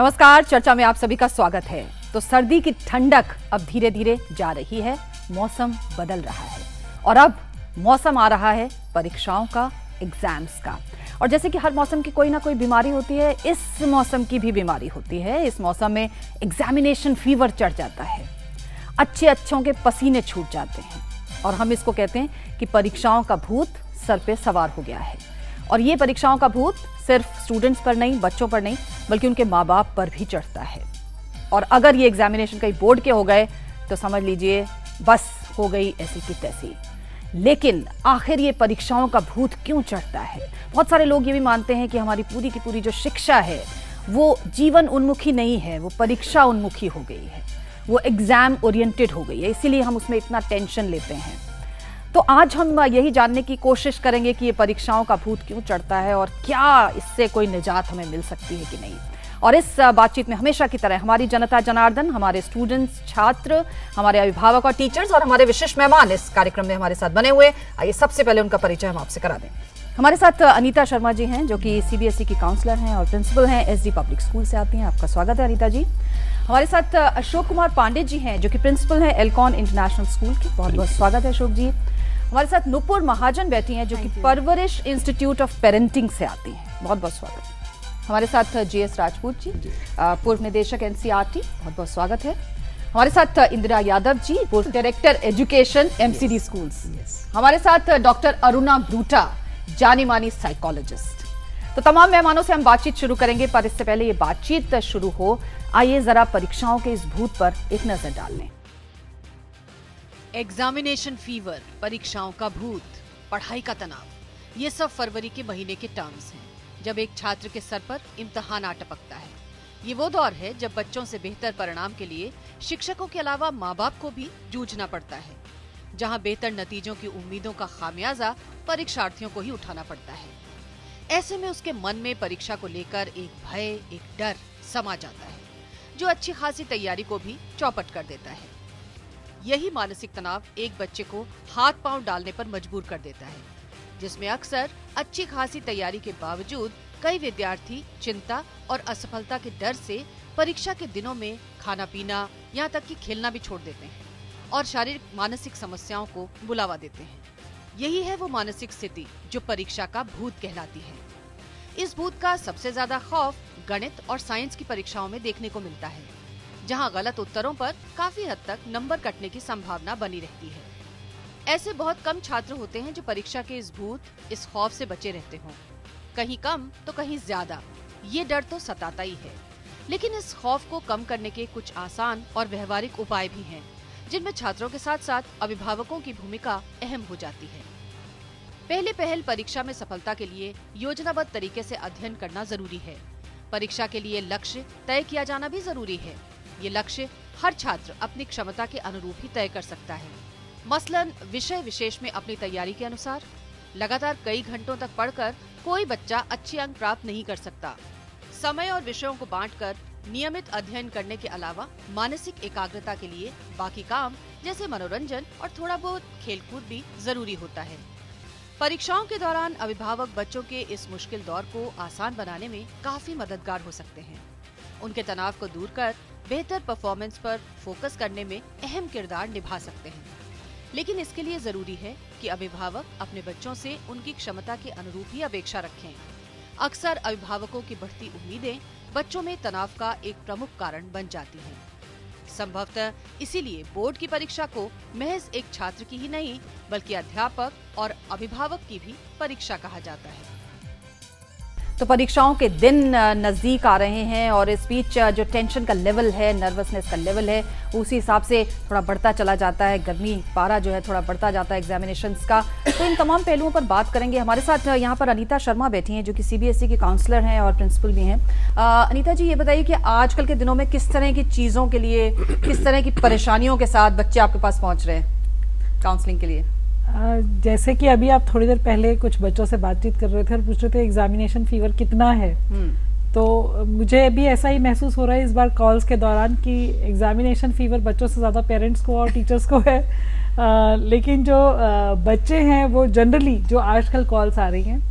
नमस्कार, चर्चा में आप सभी का स्वागत है। तो सर्दी की ठंडक अब धीरे धीरे जा रही है, मौसम बदल रहा है और अब मौसम आ रहा है परीक्षाओं का, एग्जाम्स का। और जैसे कि हर मौसम की कोई ना कोई बीमारी होती है, इस मौसम की भी बीमारी होती है। इस मौसम में एग्जामिनेशन फीवर चढ़ जाता है, अच्छों के पसीने छूट जाते हैं और हम इसको कहते हैं कि परीक्षाओं का भूत सर पे सवार हो गया है। और ये परीक्षाओं का भूत सिर्फ स्टूडेंट्स पर नहीं, बच्चों पर नहीं, बल्कि उनके माँ बाप पर भी चढ़ता है। और अगर ये एग्जामिनेशन कहीं बोर्ड के हो गए तो समझ लीजिए बस हो गई ऐसी की तैसी। लेकिन आखिर ये परीक्षाओं का भूत क्यों चढ़ता है? बहुत सारे लोग ये भी मानते हैं कि हमारी पूरी की पूरी जो शिक्षा है वो जीवन उन्मुखी नहीं है, वो परीक्षा उन्मुखी हो गई है, वो एग्जाम ओरिएंटेड हो गई है, इसीलिए हम उसमें इतना टेंशन लेते हैं। तो आज हम यही जानने की कोशिश करेंगे कि ये परीक्षाओं का भूत क्यों चढ़ता है और क्या इससे कोई निजात हमें मिल सकती है कि नहीं। और इस बातचीत में हमेशा की तरह हमारी जनता जनार्दन, हमारे स्टूडेंट्स, छात्र, हमारे अभिभावक और टीचर्स और हमारे विशिष्ट मेहमान इस कार्यक्रम में हमारे साथ बने हुए। आइए सबसे पहले उनका परिचय हम आपसे करा दें। हमारे साथ अनीता शर्मा जी हैं, जो कि सीबीएसई की काउंसलर हैं और प्रिंसिपल हैं, एसडी पब्लिक स्कूल से आती हैं। आपका स्वागत है अनीता जी। हमारे साथ अशोक कुमार पांडे जी हैं, जो कि प्रिंसिपल हैं एल्कॉन इंटरनेशनल स्कूल के। बहुत बहुत स्वागत है अशोक जी। हमारे साथ नुपुर महाजन बैठी हैं, जो कि परवरिश इंस्टीट्यूट ऑफ पेरेंटिंग से आती हैं। बहुत बहुत स्वागत है। हमारे साथ जीएस राजपूत जी, पूर्व निदेशक एनसीईआरटी। बहुत बहुत स्वागत है। हमारे साथ इंदिरा यादव जी, पूर्व डायरेक्टर एजुकेशन एमसीडी स्कूल्स। हमारे साथ डॉक्टर अरुणा ब्रूटा, जानी मानी साइकोलॉजिस्ट। तो तमाम मेहमानों से हम बातचीत शुरू करेंगे, पर इससे पहले ये बातचीत शुरू हो, आइए जरा परीक्षाओं के इस भूत पर एक नजर डाल लें। एग्जामिनेशन फीवर, परीक्षाओं का भूत, पढ़ाई का तनाव, ये सब फरवरी के महीने के टर्म्स हैं, जब एक छात्र के सर पर इम्तिहान आ टपकता है। ये वो दौर है जब बच्चों से बेहतर परिणाम के लिए शिक्षकों के अलावा माँ बाप को भी जूझना पड़ता है, जहाँ बेहतर नतीजों की उम्मीदों का खामियाजा परीक्षार्थियों को ही उठाना पड़ता है। ऐसे में उसके मन में परीक्षा को लेकर एक भय, एक डर समा जाता है, जो अच्छी खासी तैयारी को भी चौपट कर देता है। यही मानसिक तनाव एक बच्चे को हाथ पांव डालने पर मजबूर कर देता है, जिसमें अक्सर अच्छी खासी तैयारी के बावजूद कई विद्यार्थी चिंता और असफलता के डर से परीक्षा के दिनों में खाना पीना, यहाँ तक कि खेलना भी छोड़ देते हैं और शारीरिक मानसिक समस्याओं को बुलावा देते हैं। यही है वो मानसिक स्थिति जो परीक्षा का भूत कहलाती है। इस भूत का सबसे ज्यादा खौफ गणित और साइंस की परीक्षाओं में देखने को मिलता है, जहां गलत उत्तरों पर काफी हद तक नंबर कटने की संभावना बनी रहती है। ऐसे बहुत कम छात्र होते हैं जो परीक्षा के इस भूत, इस खौफ से बचे रहते हों। कहीं कम तो कहीं ज्यादा ये डर तो सताता ही है, लेकिन इस खौफ को कम करने के कुछ आसान और व्यवहारिक उपाय भी हैं, जिनमें छात्रों के साथ साथ अभिभावकों की भूमिका अहम हो जाती है। पहले पहल परीक्षा में सफलता के लिए योजनाबद्ध तरीके से अध्ययन करना जरूरी है। परीक्षा के लिए लक्ष्य तय किया जाना भी जरूरी है। ये लक्ष्य हर छात्र अपनी क्षमता के अनुरूप ही तय कर सकता है। मसलन विषय विशेष में अपनी तैयारी के अनुसार। लगातार कई घंटों तक पढ़कर कोई बच्चा अच्छे अंक प्राप्त नहीं कर सकता। समय और विषयों को बांटकर नियमित अध्ययन करने के अलावा मानसिक एकाग्रता के लिए बाकी काम जैसे मनोरंजन और थोड़ा बहुत खेलकूद भी जरूरी होता है। परीक्षाओं के दौरान अभिभावक बच्चों के इस मुश्किल दौर को आसान बनाने में काफी मददगार हो सकते हैं। उनके तनाव को दूर कर बेहतर परफॉर्मेंस पर फोकस करने में अहम किरदार निभा सकते हैं। लेकिन इसके लिए जरूरी है कि अभिभावक अपने बच्चों से उनकी क्षमता के अनुरूप ही अपेक्षा रखें। अक्सर अभिभावकों की बढ़ती उम्मीदें बच्चों में तनाव का एक प्रमुख कारण बन जाती हैं। संभवतः इसीलिए बोर्ड की परीक्षा को महज एक छात्र की ही नहीं, बल्कि अध्यापक और अभिभावक की भी परीक्षा कहा जाता है। तो परीक्षाओं के दिन नजदीक आ रहे हैं और इस बीच जो टेंशन का लेवल है, नर्वसनेस का लेवल है, उसी हिसाब से थोड़ा बढ़ता चला जाता है। गर्मी पारा जो है थोड़ा बढ़ता जाता है एग्जामिनेशंस का। तो इन तमाम पहलुओं पर बात करेंगे। हमारे साथ यहाँ पर अनीता शर्मा बैठी हैं, जो कि सीबीएसई की काउंसलर हैं और प्रिंसिपल भी हैं। अनीता जी, ये बताइए कि आजकल के दिनों में किस तरह की चीज़ों के लिए, किस तरह की परेशानियों के साथ बच्चे आपके पास पहुँच रहे हैं काउंसलिंग के लिए? जैसे कि अभी आप थोड़ी देर पहले कुछ बच्चों से बातचीत कर रहे थे और पूछ रहे थे एग्जामिनेशन फीवर कितना है, तो मुझे भी ऐसा ही महसूस हो रहा है इस बार कॉल्स के दौरान कि एग्जामिनेशन फीवर बच्चों से ज़्यादा पेरेंट्स को और टीचर्स को है। लेकिन जो बच्चे हैं वो जनरली जो आजकल कॉल्स आ रही हैं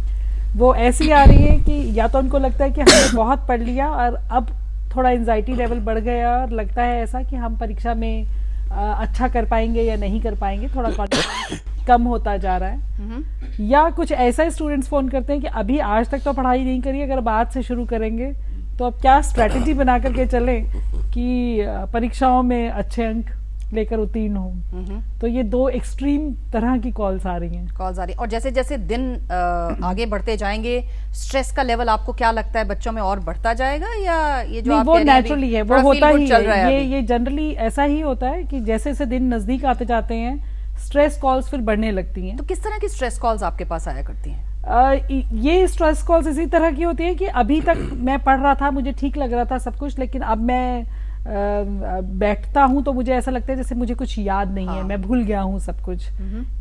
वो ऐसी आ रही है कि या तो उनको लगता है कि हमने बहुत पढ़ लिया और अब थोड़ा एंजाइटी लेवल बढ़ गया और लगता है ऐसा कि हम परीक्षा में अच्छा कर पाएंगे या नहीं कर पाएंगे, थोड़ा कॉन्फिडेंस कम होता जा रहा है। या कुछ ऐसा स्टूडेंट्स फोन करते हैं कि अभी आज तक तो पढ़ाई नहीं करी, अगर बाद से शुरू करेंगे तो अब क्या स्ट्रेटेजी बना करके चलें कि परीक्षाओं में अच्छे अंक लेकर उत्तीर्ण हो। तो ये दो एक्सट्रीम तरह की कॉल्स आ रही हैं। और जैसे जैसे दिन आगे बढ़ते जाएंगे, स्ट्रेस का लेवल आपको क्या लगता है बच्चों में और बढ़ता जाएगा, या ये जो आप वो नेचुरली है, वो होता ही है, ये जनरली ऐसा ही होता है कि जैसे जैसे दिन नजदीक आते जाते हैं स्ट्रेस कॉल्स फिर बढ़ने लगती हैं। तो किस तरह की स्ट्रेस कॉल्स आपके पास आया करती हैं? ये स्ट्रेस कॉल्स इसी तरह की होती है कि अभी तक मैं पढ़ रहा था, मुझे ठीक लग रहा था सब कुछ, लेकिन अब मैं बैठता हूं तो मुझे ऐसा लगता है जैसे मुझे कुछ याद नहीं है, मैं भूल गया हूं सब कुछ।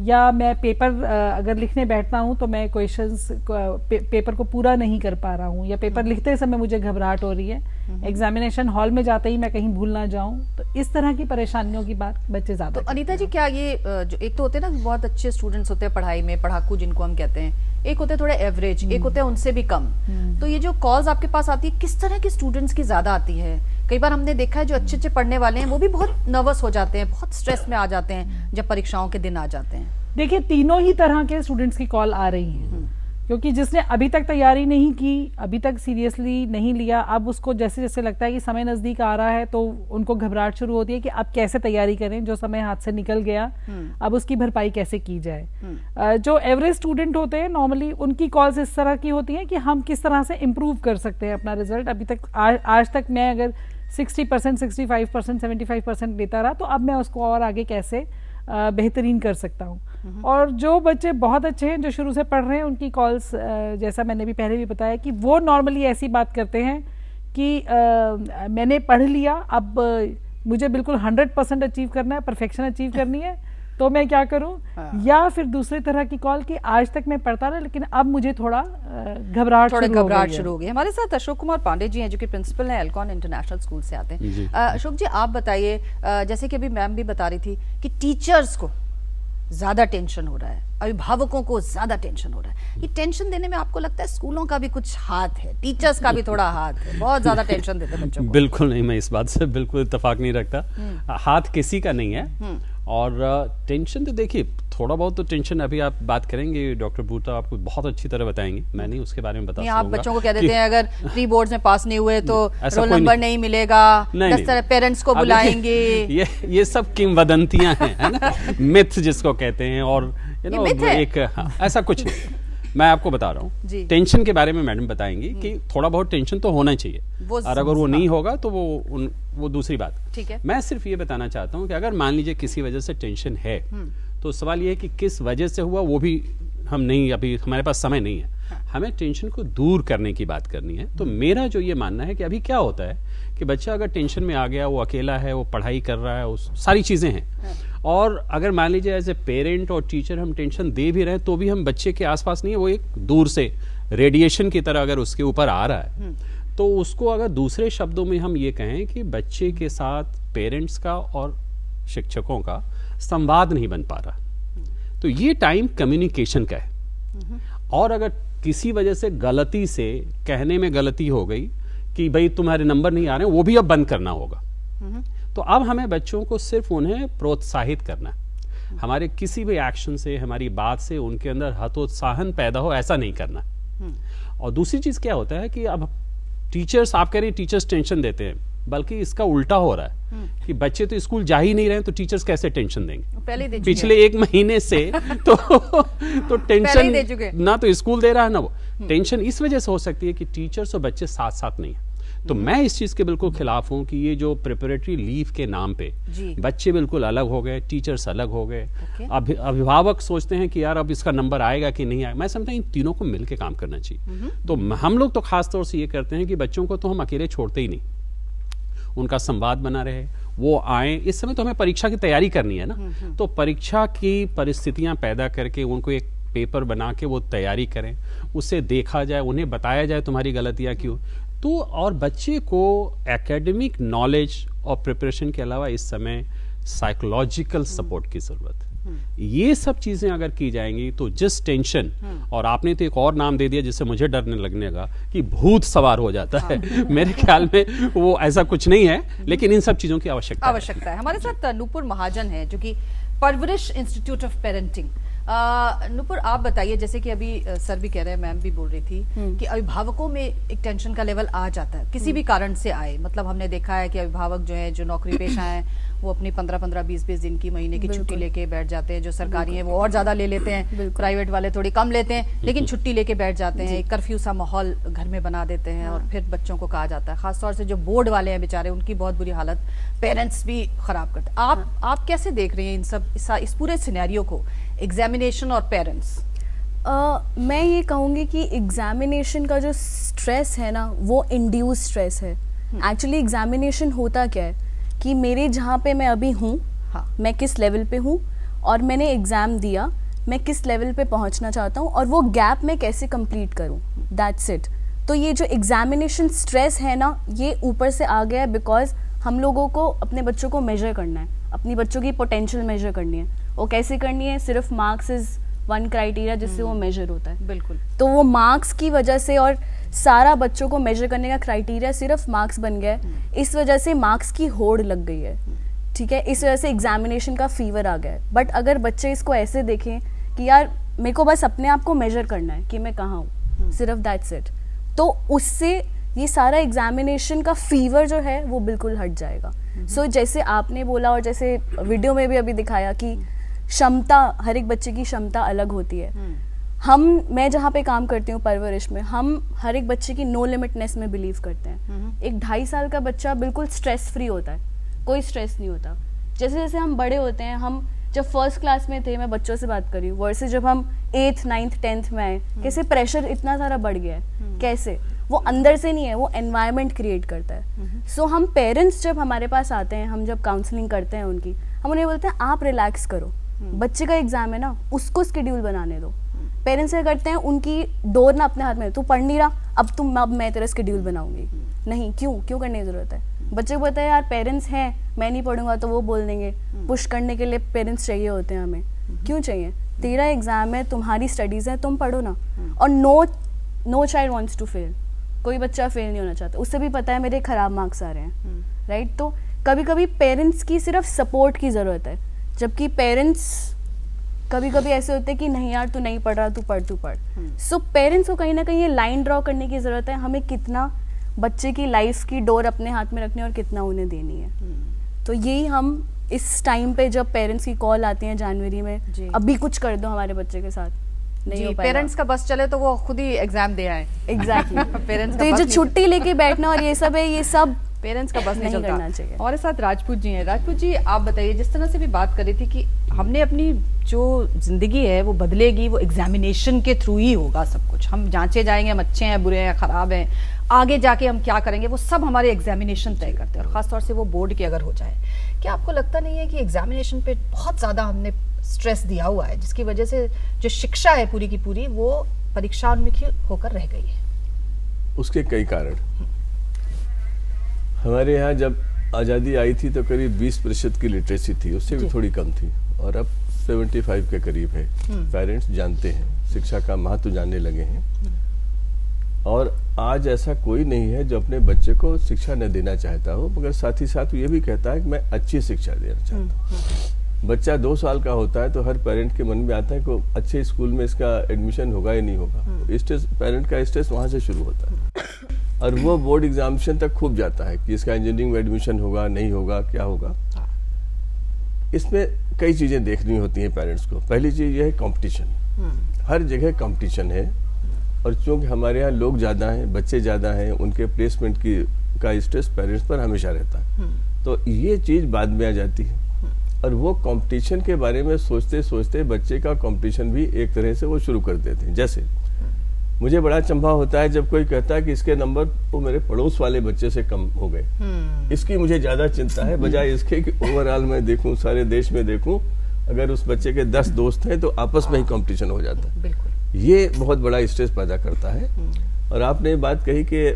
या मैं पेपर अगर लिखने बैठता हूं तो मैं क्वेश्चंस पेपर को पूरा नहीं कर पा रहा हूं, या पेपर लिखते समय मुझे घबराहट हो रही है, एग्जामिनेशन हॉल में जाते ही मैं कहीं भूल ना जाऊं। तो इस तरह की परेशानियों की बात बच्चे ज्यादा। तो अनीता जी, क्या ये जो एक तो होते हैं ना बहुत अच्छे स्टूडेंट्स होते हैं पढ़ाई में, पढ़ाकू जिनको हम कहते हैं, एक होते हैं थोड़े एवरेज, एक होते हैं उनसे भी कम। तो ये जो कॉल्स आपके पास आती है, किस तरह की स्टूडेंट्स की ज्यादा आती है? कई बार हमने देखा है जो अच्छे अच्छे पढ़ने वाले हैं वो भी बहुत नर्वस हो जाते हैं, बहुत स्ट्रेस में आ जाते हैं जब परीक्षाओं के दिन आ जाते हैं। देखिए, तीनों ही तरह के स्टूडेंट्स की कॉल आ रही हैं, क्योंकि जिसने अभी तक तैयारी नहीं की, अभी तक सीरियसली नहीं लिया, अब उसको जैसे जैसे लगता है कि समय नजदीक आ रहा है तो उनको घबराहट शुरू होती है कि अब कैसे तैयारी करें, जो समय हाथ से निकल गया अब उसकी भरपाई कैसे की जाए। जो एवरेज स्टूडेंट होते हैं नॉर्मली उनकी कॉल्स इस तरह की होती हैं कि हम किस तरह से इम्प्रूव कर सकते हैं अपना रिजल्ट। अभी तक आज तक मैं अगर 60%, 65%, 75% लेता रहा तो अब मैं उसको और आगे कैसे बेहतरीन कर सकता हूँ। और जो बच्चे बहुत अच्छे हैं, जो शुरू से पढ़ रहे हैं, उनकी कॉल्स जैसा मैंने भी पहले भी बताया कि वो नॉर्मली ऐसी बात करते हैं कि मैंने पढ़ लिया, अब मुझे बिल्कुल 100% अचीव करना है, परफेक्शन अचीव करनी है, तो मैं क्या करूं। या फिर दूसरी तरह की कॉल कि आज तक मैं पढ़ता रहा लेकिन अब मुझे थोड़ा घबराहट शुरू हो गई। हमारे साथ अशोक कुमार पांडे जी हैं जो कि प्रिंसिपल हैं एल्कॉन इंटरनेशनल स्कूल से आते हैं। अशोक जी, आप बताइए, जैसे कि अभी मैम भी बता रही थी कि टीचर्स को ज्यादा टेंशन हो रहा है, अभिभावकों को ज्यादा टेंशन हो रहा है। ये टेंशन देने में आपको लगता है स्कूलों का भी कुछ हाथ है, टीचर्स का भी थोड़ा हाथ है, बहुत ज्यादा टेंशन देते हैं बच्चों को? बिल्कुल नहीं, मैं इस बात से बिल्कुल इत्तेफाक नहीं रखता। हाथ किसी का नहीं है। और टेंशन तो देखिए, थोड़ा बहुत तो टेंशन अभी आप बात करेंगे, डॉक्टर बूटा आपको बहुत अच्छी तरह बताएंगे, मैं नहीं उसके बारे में बता सकूंगा। आप बच्चों को कह देते हैं अगर प्री बोर्ड्स में पास नहीं हुए तो रोल नंबर नहीं मिलेगा, 10 तरह पेरेंट्स को बुलाएंगे। ये सब किंवदंतियां हैं, है ना, मिथ जिसको कहते हैं। और एक ऐसा कुछ नहीं, मैं आपको बता रहा हूँ। टेंशन के बारे में मैडम बताएंगी कि थोड़ा बहुत टेंशन तो होना चाहिए, और अगर वो नहीं होगा तो वो दूसरी बात। ठीक है, मैं सिर्फ ये बताना चाहता हूँ कि अगर मान लीजिए किसी वजह से टेंशन है तो सवाल ये है कि किस वजह से हुआ, वो भी हम नहीं, अभी हमारे पास समय नहीं है। हमें टेंशन को दूर करने की बात करनी है। तो मेरा जो ये मानना है कि अभी क्या होता है कि बच्चा अगर टेंशन में आ गया, वो अकेला है, वो पढ़ाई कर रहा है, सारी चीजें हैं, और अगर मान लीजिए एज ए पेरेंट और टीचर हम टेंशन दे भी रहे हैं तो भी हम बच्चे के आसपास नहीं है, वो एक दूर से रेडिएशन की तरह अगर उसके ऊपर आ रहा है, तो उसको अगर दूसरे शब्दों में हम ये कहें कि बच्चे के साथ पेरेंट्स का और शिक्षकों का संवाद नहीं बन पा रहा, तो ये टाइम कम्युनिकेशन का है। और अगर किसी वजह से गलती से कहने में गलती हो गई कि भाई तुम्हारे नंबर नहीं आ रहे, वो भी अब बंद करना होगा। तो अब हमें बच्चों को सिर्फ उन्हें प्रोत्साहित करना, हमारे किसी भी एक्शन से, हमारी बात से उनके अंदर हतोत्साहन पैदा हो, ऐसा नहीं करना। और दूसरी चीज क्या होता है कि अब टीचर्स, आप कह रहे हैं टेंचर्स टेंशन देते हैं, बल्कि इसका उल्टा हो रहा है कि बच्चे तो स्कूल जा ही नहीं रहे, तो टीचर्स कैसे टेंशन देंगे? पहले पिछले 1 महीने से तो टेंशन ना तो स्कूल दे रहा है ना वो टेंशन। इस वजह से हो सकती है कि टीचर्स और बच्चे साथ साथ नहीं है। तो मैं इस चीज के बिल्कुल खिलाफ हूं कि ये जो प्रिपरेटरी लीव के नाम पे बच्चे बिल्कुल अलग हो गए, टीचर्स अलग हो गए, अभिभावक सोचते हैं कि यार अब इसका नंबर आएगा कि नहीं आएगा। मैं समझता हूं इन तीनों को मिलकर काम करना चाहिए। तो हम लोग तो खास तौर से ये करते हैं कि बच्चों को तो हम अकेले छोड़ते ही नहीं, उनका संवाद बना रहे, वो आए। इस समय तो हमें परीक्षा की तैयारी करनी है ना, तो परीक्षा की परिस्थितियां पैदा करके उनको एक पेपर बना के वो तैयारी करें, उसे देखा जाए, उन्हें बताया जाए तुम्हारी गलतियां क्यों। तो और बच्चे को एकेडमिक नॉलेज और प्रिपरेशन के अलावा इस समय साइकोलॉजिकल सपोर्ट की जरूरत है। ये सब चीजें अगर की जाएंगी तो जिस टेंशन, और आपने तो एक और नाम दे दिया जिससे मुझे डरने लगने लगा कि भूत सवार हो जाता है। मेरे ख्याल में वो ऐसा कुछ नहीं है, लेकिन इन सब चीजों की आवश्यकता है। हमारे साथ नूपुर महाजन है जो कि परवरिश इंस्टीट्यूट ऑफ पेरेंटिंग। नूपुर, आप बताइए, जैसे कि अभी सर भी कह रहे हैं, मैम भी बोल रही थी कि अभिभावकों में एक टेंशन का लेवल आ जाता है किसी भी कारण से आए। मतलब हमने देखा है कि अभिभावक जो है, जो नौकरी पेशा है, वो अपनी 15-15, 20-20 दिन की, महीने की छुट्टी लेके बैठ जाते हैं। जो सरकारी है वो और ज्यादा ले लेते हैं, प्राइवेट वाले थोड़ी कम लेते हैं, लेकिन छुट्टी लेके बैठ जाते हैं। एक कर्फ्यू सा माहौल घर में बना देते हैं और फिर बच्चों को कहा जाता है, खासतौर से जो बोर्ड वाले हैं बेचारे, उनकी बहुत बुरी हालत, पेरेंट्स भी खराब करते हैं। आप कैसे देख रहे हैं इन सब इस पूरे सिनेरियो को, एग्जामिनेशन और पेरेंट्स? मैं ये कहूँगी कि एग्जामिनेशन का जो स्ट्रेस है ना, वो इंड्यूस स्ट्रेस है। एक्चुअली एग्जामिनेशन होता क्या है कि मेरे जहाँ पे मैं अभी हूँ, मैं किस लेवल पे हूँ और मैंने एग्ज़ाम दिया, मैं किस लेवल पे पहुँचना चाहता हूँ और वो गैप मैं कैसे कंप्लीट करूँ, दैट्स इट। तो ये जो एग्जामिनेशन स्ट्रेस है ना, ये ऊपर से आ गया है बिकॉज हम लोगों को अपने बच्चों को मेजर करना है, अपनी बच्चों की पोटेंशियल मेजर करनी है। वो कैसे करनी है? सिर्फ मार्क्स इज वन क्राइटेरिया जिससे वो मेजर होता है। बिल्कुल। तो वो मार्क्स की वजह से, और सारा बच्चों को मेजर करने का क्राइटेरिया सिर्फ मार्क्स बन गया है, इस वजह से मार्क्स की होड़ लग गई है, ठीक है। इस वजह से एग्जामिनेशन का फीवर आ गया है। बट अगर बच्चे इसको ऐसे देखें कि यार मेरे को बस अपने आप को मेजर करना है कि मैं कहाँ हूँ, सिर्फ दैट्स इट, तो उससे ये सारा एग्जामिनेशन का फीवर जो है वो बिल्कुल हट जाएगा। सो जैसे आपने बोला और जैसे वीडियो में भी अभी दिखाया कि क्षमता, हर एक बच्चे की क्षमता अलग होती है। मैं जहाँ पे काम करती हूँ परवरिश में, हम हर एक बच्चे की नो लिमिटनेस में बिलीव करते हैं। एक 2.5 साल का बच्चा बिल्कुल स्ट्रेस फ्री होता है, कोई स्ट्रेस नहीं होता। जैसे जैसे हम बड़े होते हैं, हम जब फर्स्ट क्लास में थे, मैं बच्चों से बात कर रही हूँ, वर्सेस जब हम 8th, 9th, 10th में आए, कैसे प्रेशर इतना सारा बढ़ गया है, कैसे वो अंदर से नहीं है, वो एनवायरनमेंट क्रिएट करता है। सो हम पेरेंट्स जब हमारे पास आते हैं, हम जब काउंसलिंग करते हैं उनकी, हम उन्हें बोलते हैं आप रिलैक्स करो, बच्चे का एग्जाम है ना, उसको शेड्यूल बनाने दो। पेरेंट्स क्या करते हैं, उनकी डोर ना अपने हाथ में, तू पढ़ नहीं रहा, अब मैं तेरा शेड्यूल बनाऊंगी। नहीं, क्यों करने की जरूरत है? बच्चे को पता है यार पेरेंट्स हैं, मैं नहीं पढ़ूंगा तो वो बोल देंगे। पुश करने के लिए पेरेंट्स चाहिए होते हैं हमें। क्यों चाहिए? तेरा एग्जाम है, तुम्हारी स्टडीज है, तुम पढ़ो ना। और no child wants to fail, कोई बच्चा फेल नहीं होना चाहता, उससे भी पता है मेरे खराब मार्क्स आ रहे हैं, राइट। तो कभी कभी पेरेंट्स की सिर्फ सपोर्ट की ज़रूरत है, जबकि पेरेंट्स कभी कभी ऐसे होते हैं कि नहीं यार तू नहीं पढ़ रहा, तू पढ़। सो पेरेंट्स को कहीं ना कहीं ये लाइन ड्रॉ करने की ज़रूरत है, हमें कितना बच्चे की लाइफ की डोर अपने हाथ में रखनी है और कितना उन्हें देनी है। तो यही हम इस टाइम पे जब पेरेंट्स की कॉल आती है जनवरी में, अभी कुछ कर दो हमारे बच्चे के साथ, नहीं हो पाएगा। पेरेंट्स का बस चले तो वो खुद ही एग्जाम दे आए। एग्जैक्टली। पेरेंट्स तो ये जो छुट्टी लेके बैठना और ये सब है, ये सब पेरेंट्स का बस नहीं चलता। करना चाहिए। हमारे साथ राजपूत जी हैं। राजपूत जी, आप बताइए, जिस तरह से भी बात कर रही थी कि हमने अपनी जो जिंदगी है वो बदलेगी, वो एग्जामिनेशन के थ्रू ही होगा सब कुछ। हम जांचे जाएंगे, हम अच्छे हैं, बुरे हैं, खराब हैं, आगे जाके हम क्या करेंगे वो सब हमारे एग्जामिनेशन तय करते हैं, और खासतौर से वो बोर्ड की अगर हो जाए। क्या आपको लगता नहीं है कि एग्जामिनेशन पे बहुत ज्यादा हमने स्ट्रेस दिया हुआ है, जिसकी वजह से जो शिक्षा है पूरी की पूरी वो परीक्षान्मुखी होकर रह गई है? उसके कई कारण। हमारे यहाँ जब आज़ादी आई थी तो करीब 20% की लिटरेसी थी, उससे भी थोड़ी कम थी, और अब 75 के करीब है। पेरेंट्स जानते हैं, शिक्षा का महत्व जानने लगे हैं, और आज ऐसा कोई नहीं है जो अपने बच्चे को शिक्षा न देना चाहता हो, मगर साथ ही साथ ये भी कहता है कि मैं अच्छी शिक्षा देना चाहता हूँ। बच्चा 2 साल का होता है तो हर पेरेंट के मन में आता है कि अच्छे स्कूल में इसका एडमिशन होगा या नहीं होगा। स्ट्रेस, पेरेंट का स्ट्रेस वहाँ से शुरू होता है, और वो बोर्ड एग्जामिनेशन तक खूब जाता है कि इसका इंजीनियरिंग में एडमिशन होगा, नहीं होगा, क्या होगा। इसमें कई चीज़ें देखनी होती हैं पेरेंट्स को। पहली चीज़ ये है कंपटीशन। हर जगह कंपटीशन है, और चूंकि हमारे यहाँ लोग ज़्यादा हैं, बच्चे ज़्यादा हैं, उनके प्लेसमेंट का स्ट्रेस पेरेंट्स पर हमेशा रहता है। तो ये चीज़ बाद में आ जाती है, और वो कंपटीशन के बारे में सोचते सोचते बच्चे का कंपटीशन भी एक तरह से वो शुरू कर देते हैं। जैसे मुझे बड़ा चंभा होता है जब कोई कहता है कि इसके नंबर वो मेरे पड़ोस वाले बच्चे से कम हो गए, इसकी मुझे ज्यादा चिंता है, बजाय इसके कि ओवरऑल मैं देखूं, सारे देश में देखूं, अगर उस बच्चे के 10 दोस्त हैं तो आपस में ही कंपटीशन हो जाता है। ये बहुत बड़ा स्ट्रेस पैदा करता है। और आपने बात कही कि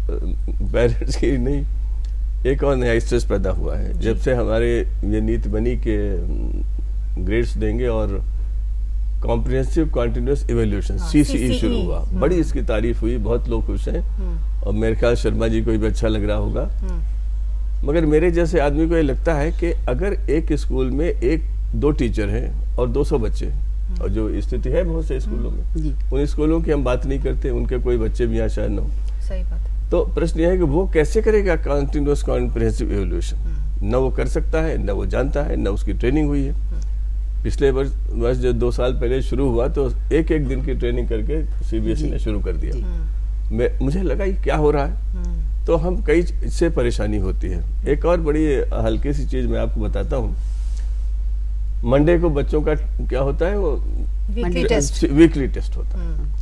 पेरेंट्स की नहीं, एक और नया स्ट्रेस पैदा हुआ है जब से हमारे ये नीति बनी कि ग्रेड्स देंगे और कॉम्प्रिहेंसिव कंटिन्यूअस इवैल्यूएशन CCE शुरू हुआ। बड़ी इसकी तारीफ हुई, बहुत लोग खुश हैं और मेरे ख्याल शर्मा जी को भी अच्छा लग रहा होगा। मगर मेरे जैसे आदमी को ये लगता है कि अगर एक स्कूल में 1-2 टीचर हैं और 200 बच्चे, और जो स्थिति है बहुत से स्कूलों में, उन स्कूलों की हम बात नहीं करते, उनके कोई बच्चे भी यहाँ शायद न हो। सही बात है। तो प्रश्न यह है कि वो कैसे करेगा कंटिन्यूअस कॉम्प्रिहेंसिव इवैल्यूएशन? न वो कर सकता है, न वो जानता है, न उसकी ट्रेनिंग हुई है। पिछले वर्ष जो 2 साल पहले शुरू हुआ तो एक दिन की ट्रेनिंग करके CBSE ने शुरू कर दिया। मुझे लगा ये क्या हो रहा है, तो हम कई इससे परेशानी होती है। एक और बड़ी हल्की सी चीज मैं आपको बताता हूँ। मंडे को बच्चों का क्या होता है, वो वीकली टेस्ट होता है।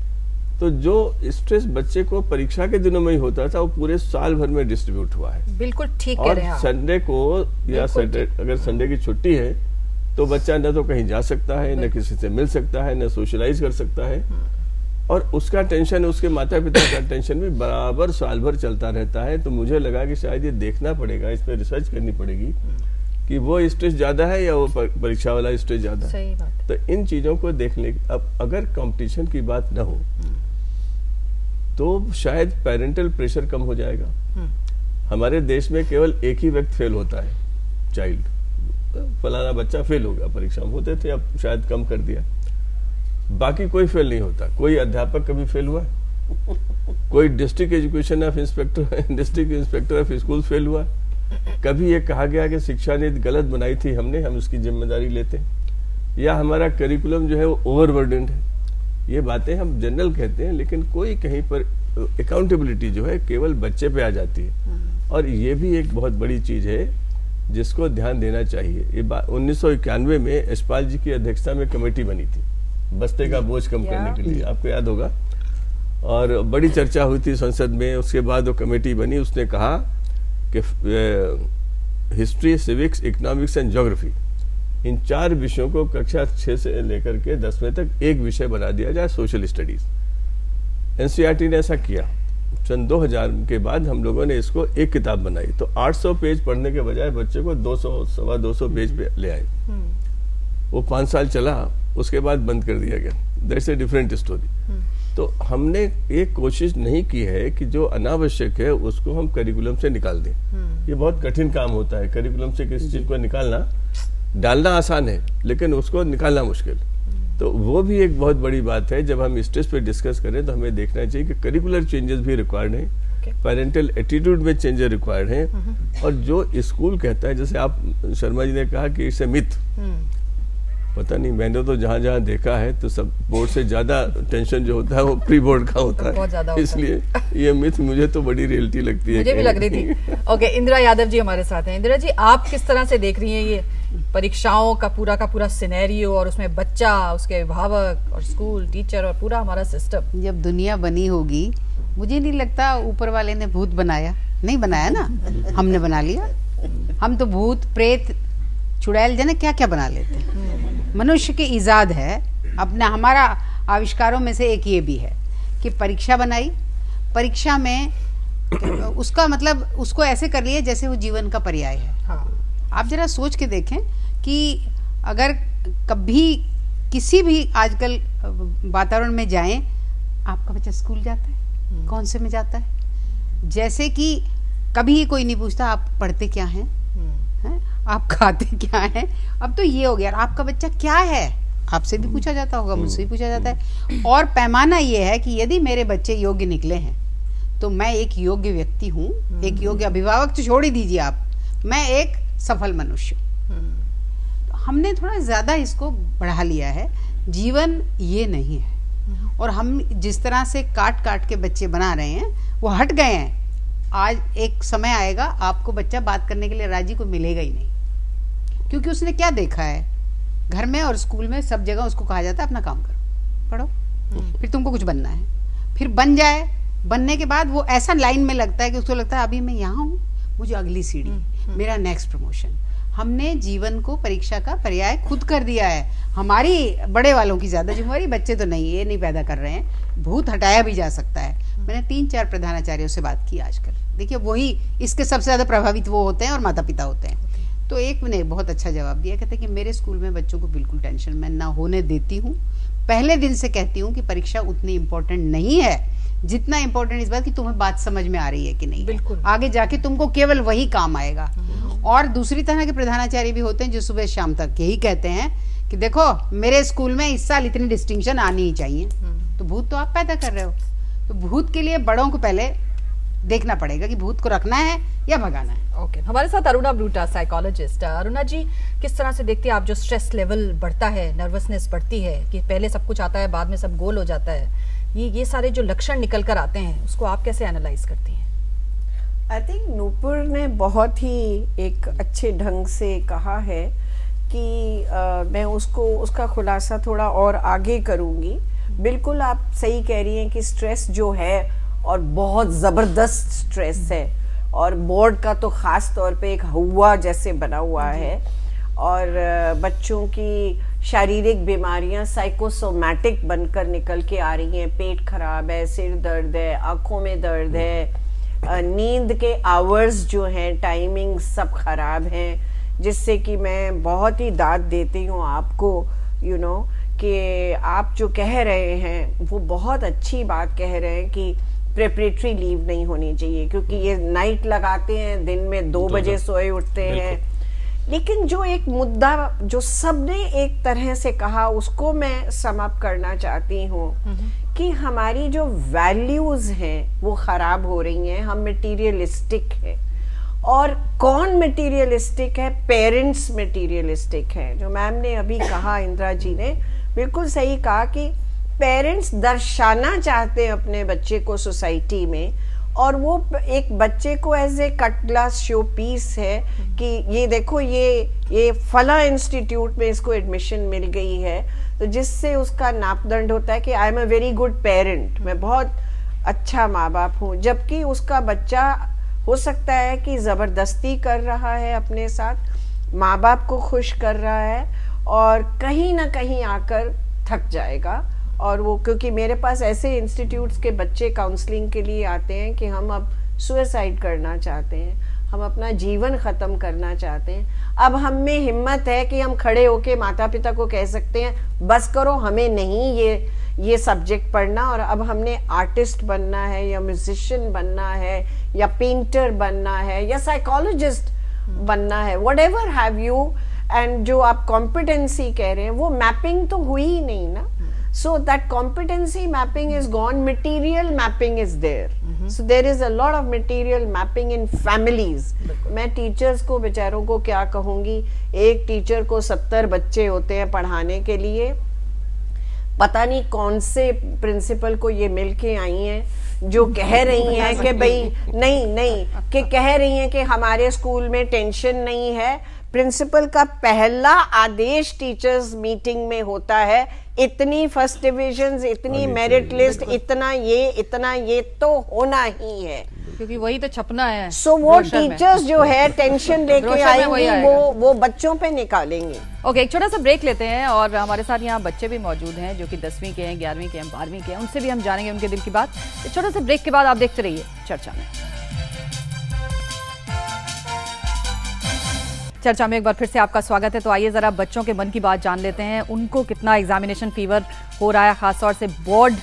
तो जो स्ट्रेस बच्चे को परीक्षा के दिनों में ही होता था वो पूरे साल भर में डिस्ट्रीब्यूट हुआ है। बिल्कुल ठीक कह रहे हैं आप। संडे को या अगर संडे की छुट्टी है तो बच्चा न तो कहीं जा सकता है, न किसी से मिल सकता है, न सोशलाइज कर सकता है, और उसका टेंशन, उसके माता पिता का टेंशन भी बराबर साल भर चलता रहता है। तो मुझे लगा कि शायद ये देखना पड़ेगा, इस पर रिसर्च करनी पड़ेगी कि वो स्ट्रेस ज्यादा है या वो परीक्षा वाला स्ट्रेस ज्यादा है। सही बात। तो इन चीजों को देखने, अब अगर कंपटीशन की बात न हो तो शायद पेरेंटल प्रेशर कम हो जाएगा। हमारे देश में केवल एक ही व्यक्ति फेल होता है, चाइल्ड, फलाना बच्चा फेल हो गया परीक्षा में, होते थे, अब शायद कम कर दिया। बाकी कोई फेल नहीं होता। कोई अध्यापक कभी फेल हुआ, कोई district education of inspector, district inspector of school fail हुआ, कभी ये कहा गया कि शिक्षा नीति गलत बनाई थी हमने, हम उसकी जिम्मेदारी लेते हैं, या हमारा करिकुलम जो है वो ओवरबर्डन्ड है। ये बातें हम जनरल कहते हैं, लेकिन कोई कहीं पर अकाउंटेबिलिटी जो है केवल बच्चे पे आ जाती है। और ये भी एक बहुत बड़ी चीज है जिसको ध्यान देना चाहिए। ये 1991 में यशपाल जी की अध्यक्षता में कमेटी बनी थी बस्ते का बोझ कम करने के लिए, आपको याद होगा, और बड़ी चर्चा हुई थी संसद में। उसके बाद वो कमेटी बनी, उसने कहा कि history, civics, economics and geography, इन 4 विषयों को कक्षा 6 से लेकर के 10वीं तक एक विषय बना दिया जाए, सोशल स्टडीज। NCERT ने ऐसा किया। सन 2000 के बाद हम लोगों ने इसको एक किताब बनाई, तो 800 पेज पढ़ने के बजाय बच्चे को 200-250 पेज पे ले आए। वो 5 साल चला, उसके बाद बंद कर दिया गया। That's a different story. तो हमने एक कोशिश नहीं की है कि जो अनावश्यक है उसको हम करिकुलम से निकाल दें। ये बहुत कठिन काम होता है, करिकुलम से किसी चीज को निकालना। डालना आसान है लेकिन उसको निकालना मुश्किल। तो वो भी एक बहुत बड़ी बात है। जब हम स्टेज पे डिस्कस करें तो हमें देखना चाहिए कि करिकुलर चेंजेस भी रिक्वायर्ड हैं, पेरेंटल एटीट्यूड में चेंजेस रिक्वायर्ड हैं, और जो स्कूल कहता है, जैसे आप शर्मा जी ने कहा कि इट्स ए मिथ, पता नहीं, मैंने तो जहाँ जहाँ देखा है तो सब बोर्ड से ज्यादा टेंशन जो होता है वो प्री बोर्ड का होता है, इसलिए ये मिथ मुझे तो बड़ी रियलिटी लगती है। मुझे भी लग रही थी। ओके, इंदिरा यादव जी हमारे साथ हैं। इंदिरा जी, आप किस तरह से देख रही हैं ये परीक्षाओं का पूरा सिनेरियो, और उसमें बच्चा, उसके अभिभावक और स्कूल, टीचर और पूरा हमारा सिस्टम? जब दुनिया बनी होगी, मुझे नहीं लगता ऊपर वाले ने भूत बनाया, नहीं बनाया ना, हमने बना लिया। हम तो भूत, प्रेत, चुड़ैल, जाने क्या क्या बना लेते हैं। मनुष्य की इजाद है। अपना हमारा आविष्कारों में से एक ये भी है कि परीक्षा बनाई, परीक्षा में उसका मतलब उसको ऐसे कर लिया जैसे वो जीवन का पर्याय है। हाँ। आप जरा सोच के देखें कि अगर कभी किसी भी आजकल वातावरण में जाएं, आपका बच्चा स्कूल जाता है, कौन से में जाता है, जैसे कि कभी कोई नहीं पूछता आप पढ़ते क्या हैं, आप खाते क्या हैं। अब तो ये हो गया, आपका बच्चा क्या है, आपसे भी पूछा जाता होगा, मुझसे भी पूछा जाता है। और पैमाना ये है कि यदि मेरे बच्चे योग्य निकले हैं तो मैं एक योग्य व्यक्ति हूँ, एक योग्य अभिभावक तो छोड़ ही दीजिए आप, मैं एक सफल मनुष्य हूँ। तो हमने थोड़ा ज्यादा इसको बढ़ा लिया है। जीवन ये नहीं है, और हम जिस तरह से काट काट के बच्चे बना रहे हैं वो हट गए हैं। आज एक समय आएगा आपको बच्चा बात करने के लिए राजी को मिलेगा ही नहीं, क्योंकि उसने क्या देखा है घर में और स्कूल में, सब जगह उसको कहा जाता है अपना काम करो, पढ़ो, फिर तुमको कुछ बनना है, फिर बन जाए, बनने के बाद वो ऐसा लाइन में लगता है कि उसको लगता है अभी मैं यहाँ हूँ, मुझे अगली सीढ़ी, मेरा नेक्स्ट प्रमोशन। हमने जीवन को परीक्षा का पर्याय खुद कर दिया है। हमारी बड़े वालों की ज्यादा जिम्मेवारी, बच्चे तो नहीं, ये नहीं पैदा कर रहे हैं, भूत हटाया भी जा सकता है। मैंने 3-4 प्रधानाचार्यों से बात की आजकल, देखिए वही इसके सबसे ज्यादा प्रभावित वो होते हैं और माता पिता होते हैं। तो एक ने बहुत अच्छा जवाब दिया, कहते कि मेरे स्कूल में बच्चों को बिल्कुल टेंशन मैं ना होने देती हूँ। पहले दिन से कहती हूँ कि परीक्षा उतनी इम्पोर्टेंट नहीं है जितना इम्पोर्टेंट इस बात कि तुम्हें बात समझ में आ रही है कि नहीं। बिल्कुल। आगे जाके तुमको केवल वही काम आएगा। और दूसरी तरह के प्रधानाचार्य भी होते हैं जो सुबह शाम तक यही कहते हैं कि देखो मेरे स्कूल में इस साल इतनी डिस्टिंक्शन आनी ही चाहिए। तो भूत तो आप पैदा कर रहे हो, तो भूत के लिए बड़ों को पहले देखना पड़ेगा कि भूत को रखना है या भगाना है। ओके, हमारे साथ अरुणा ब्लूटा, साइकोलॉजिस्ट। अरुणा जी, किस तरह से देखती है आप जो स्ट्रेस लेवल बढ़ता है, नर्वसनेस बढ़ती है कि पहले सब कुछ आता है बाद में सब गोल हो जाता है, ये सारे जो लक्षण निकल कर आते हैं उसको आप कैसे एनालाइज करती हैं? आई थिंक नूपुर ने बहुत ही एक अच्छे ढंग से कहा है कि मैं उसका खुलासा थोड़ा और आगे करूँगी। बिल्कुल आप सही कह रही हैं कि स्ट्रेस जो है और बहुत ज़बरदस्त स्ट्रेस है, और बोर्ड का तो ख़ास तौर पे एक हुआ जैसे बना हुआ है, और बच्चों की शारीरिक बीमारियां साइकोसोमैटिक बनकर निकल के आ रही हैं। पेट खराब है, सिर दर्द है, आँखों में दर्द है, नींद के आवर्स जो हैं, टाइमिंग सब खराब हैं, जिससे कि मैं बहुत ही दाद देती हूँ आपको, यू नो, कि आप जो कह रहे हैं वो बहुत अच्छी बात कह रहे हैं कि प्रेपरेटरी लीव नहीं होनी चाहिए, क्योंकि ये नाइट लगाते हैं, दिन में 2 बजे सोए उठते हैं। लेकिन जो एक मुद्दा जो सबने एक तरह से कहा उसको मैं समअप करना चाहती हूँ कि हमारी जो वैल्यूज हैं वो खराब हो रही हैं, हम मटीरियलिस्टिक हैं। और कौन मटीरियलिस्टिक है? पेरेंट्स मटीरियलिस्टिक हैं। जो मैम ने अभी कहा, इंदिरा जी ने बिल्कुल सही कहा कि पेरेंट्स दर्शाना चाहते हैं अपने बच्चे को सोसाइटी में, और वो एक बच्चे को as a cut glass showpiece है कि ये देखो ये फला इंस्टीट्यूट में इसको एडमिशन मिल गई है, तो जिससे उसका नापदंड होता है कि I am a very good parent, मैं बहुत अच्छा माँ बाप हूँ। जबकि उसका बच्चा हो सकता है कि ज़बरदस्ती कर रहा है, अपने साथ माँ बाप को खुश कर रहा है, और कहीं ना कहीं आकर थक जाएगा। और वो, क्योंकि मेरे पास ऐसे इंस्टीट्यूट्स के बच्चे काउंसलिंग के लिए आते हैं कि हम अब सुसाइड करना चाहते हैं, हम अपना जीवन ख़त्म करना चाहते हैं। अब हम में हिम्मत है कि हम खड़े होके माता पिता को कह सकते हैं बस करो, हमें नहीं ये सब्जेक्ट पढ़ना, और अब हमने आर्टिस्ट बनना है या म्यूजिशियन बनना है या पेंटर बनना है या साइकोलॉजिस्ट बनना है, व्हाटएवर हैव यू। एंड जो आप कॉम्पिटेंसी कह रहे हैं वो मैपिंग तो हुई ही नहीं ना। So that competency mapping is gone, material mapping is there. So there is a lot of material mapping in families. मैं टीचर्स को बेचारों को क्या कहूँगी, एक टीचर को 70 बच्चे होते हैं पढ़ाने के लिए, पता नहीं कौन से प्रिंसिपल को ये मिल के आई हैं जो कह रही हैं कि भाई नहीं कि कह रही हैं कि हमारे स्कूल में टेंशन नहीं है। प्रिंसिपल का पहला आदेश टीचर्स मीटिंग में होता है, इतनी फर्स्ट डिविजन्स, इतनी मेरिट लिस्ट, इतना ये तो होना ही है, क्योंकि वही तो छपना है। सो वो टीचर्स जो है टेंशन लेके आएंगे, वो बच्चों पे निकालेंगे। ओके, एक छोटा सा ब्रेक लेते हैं, और हमारे साथ यहाँ बच्चे भी मौजूद हैं जो कि 10वीं के हैं, 11वीं के हैं, 12वीं के हैं, उनसे भी हम जानेंगे उनके दिल की बात। एक छोटा सा ब्रेक के बाद आप देखते रहिए चर्चा में। चर्चा में एक बार फिर से आपका स्वागत है। तो आइए जरा बच्चों के मन की बात जान लेते हैं, उनको कितना एग्जामिनेशन फीवर हो रहा है, खासतौर से बोर्ड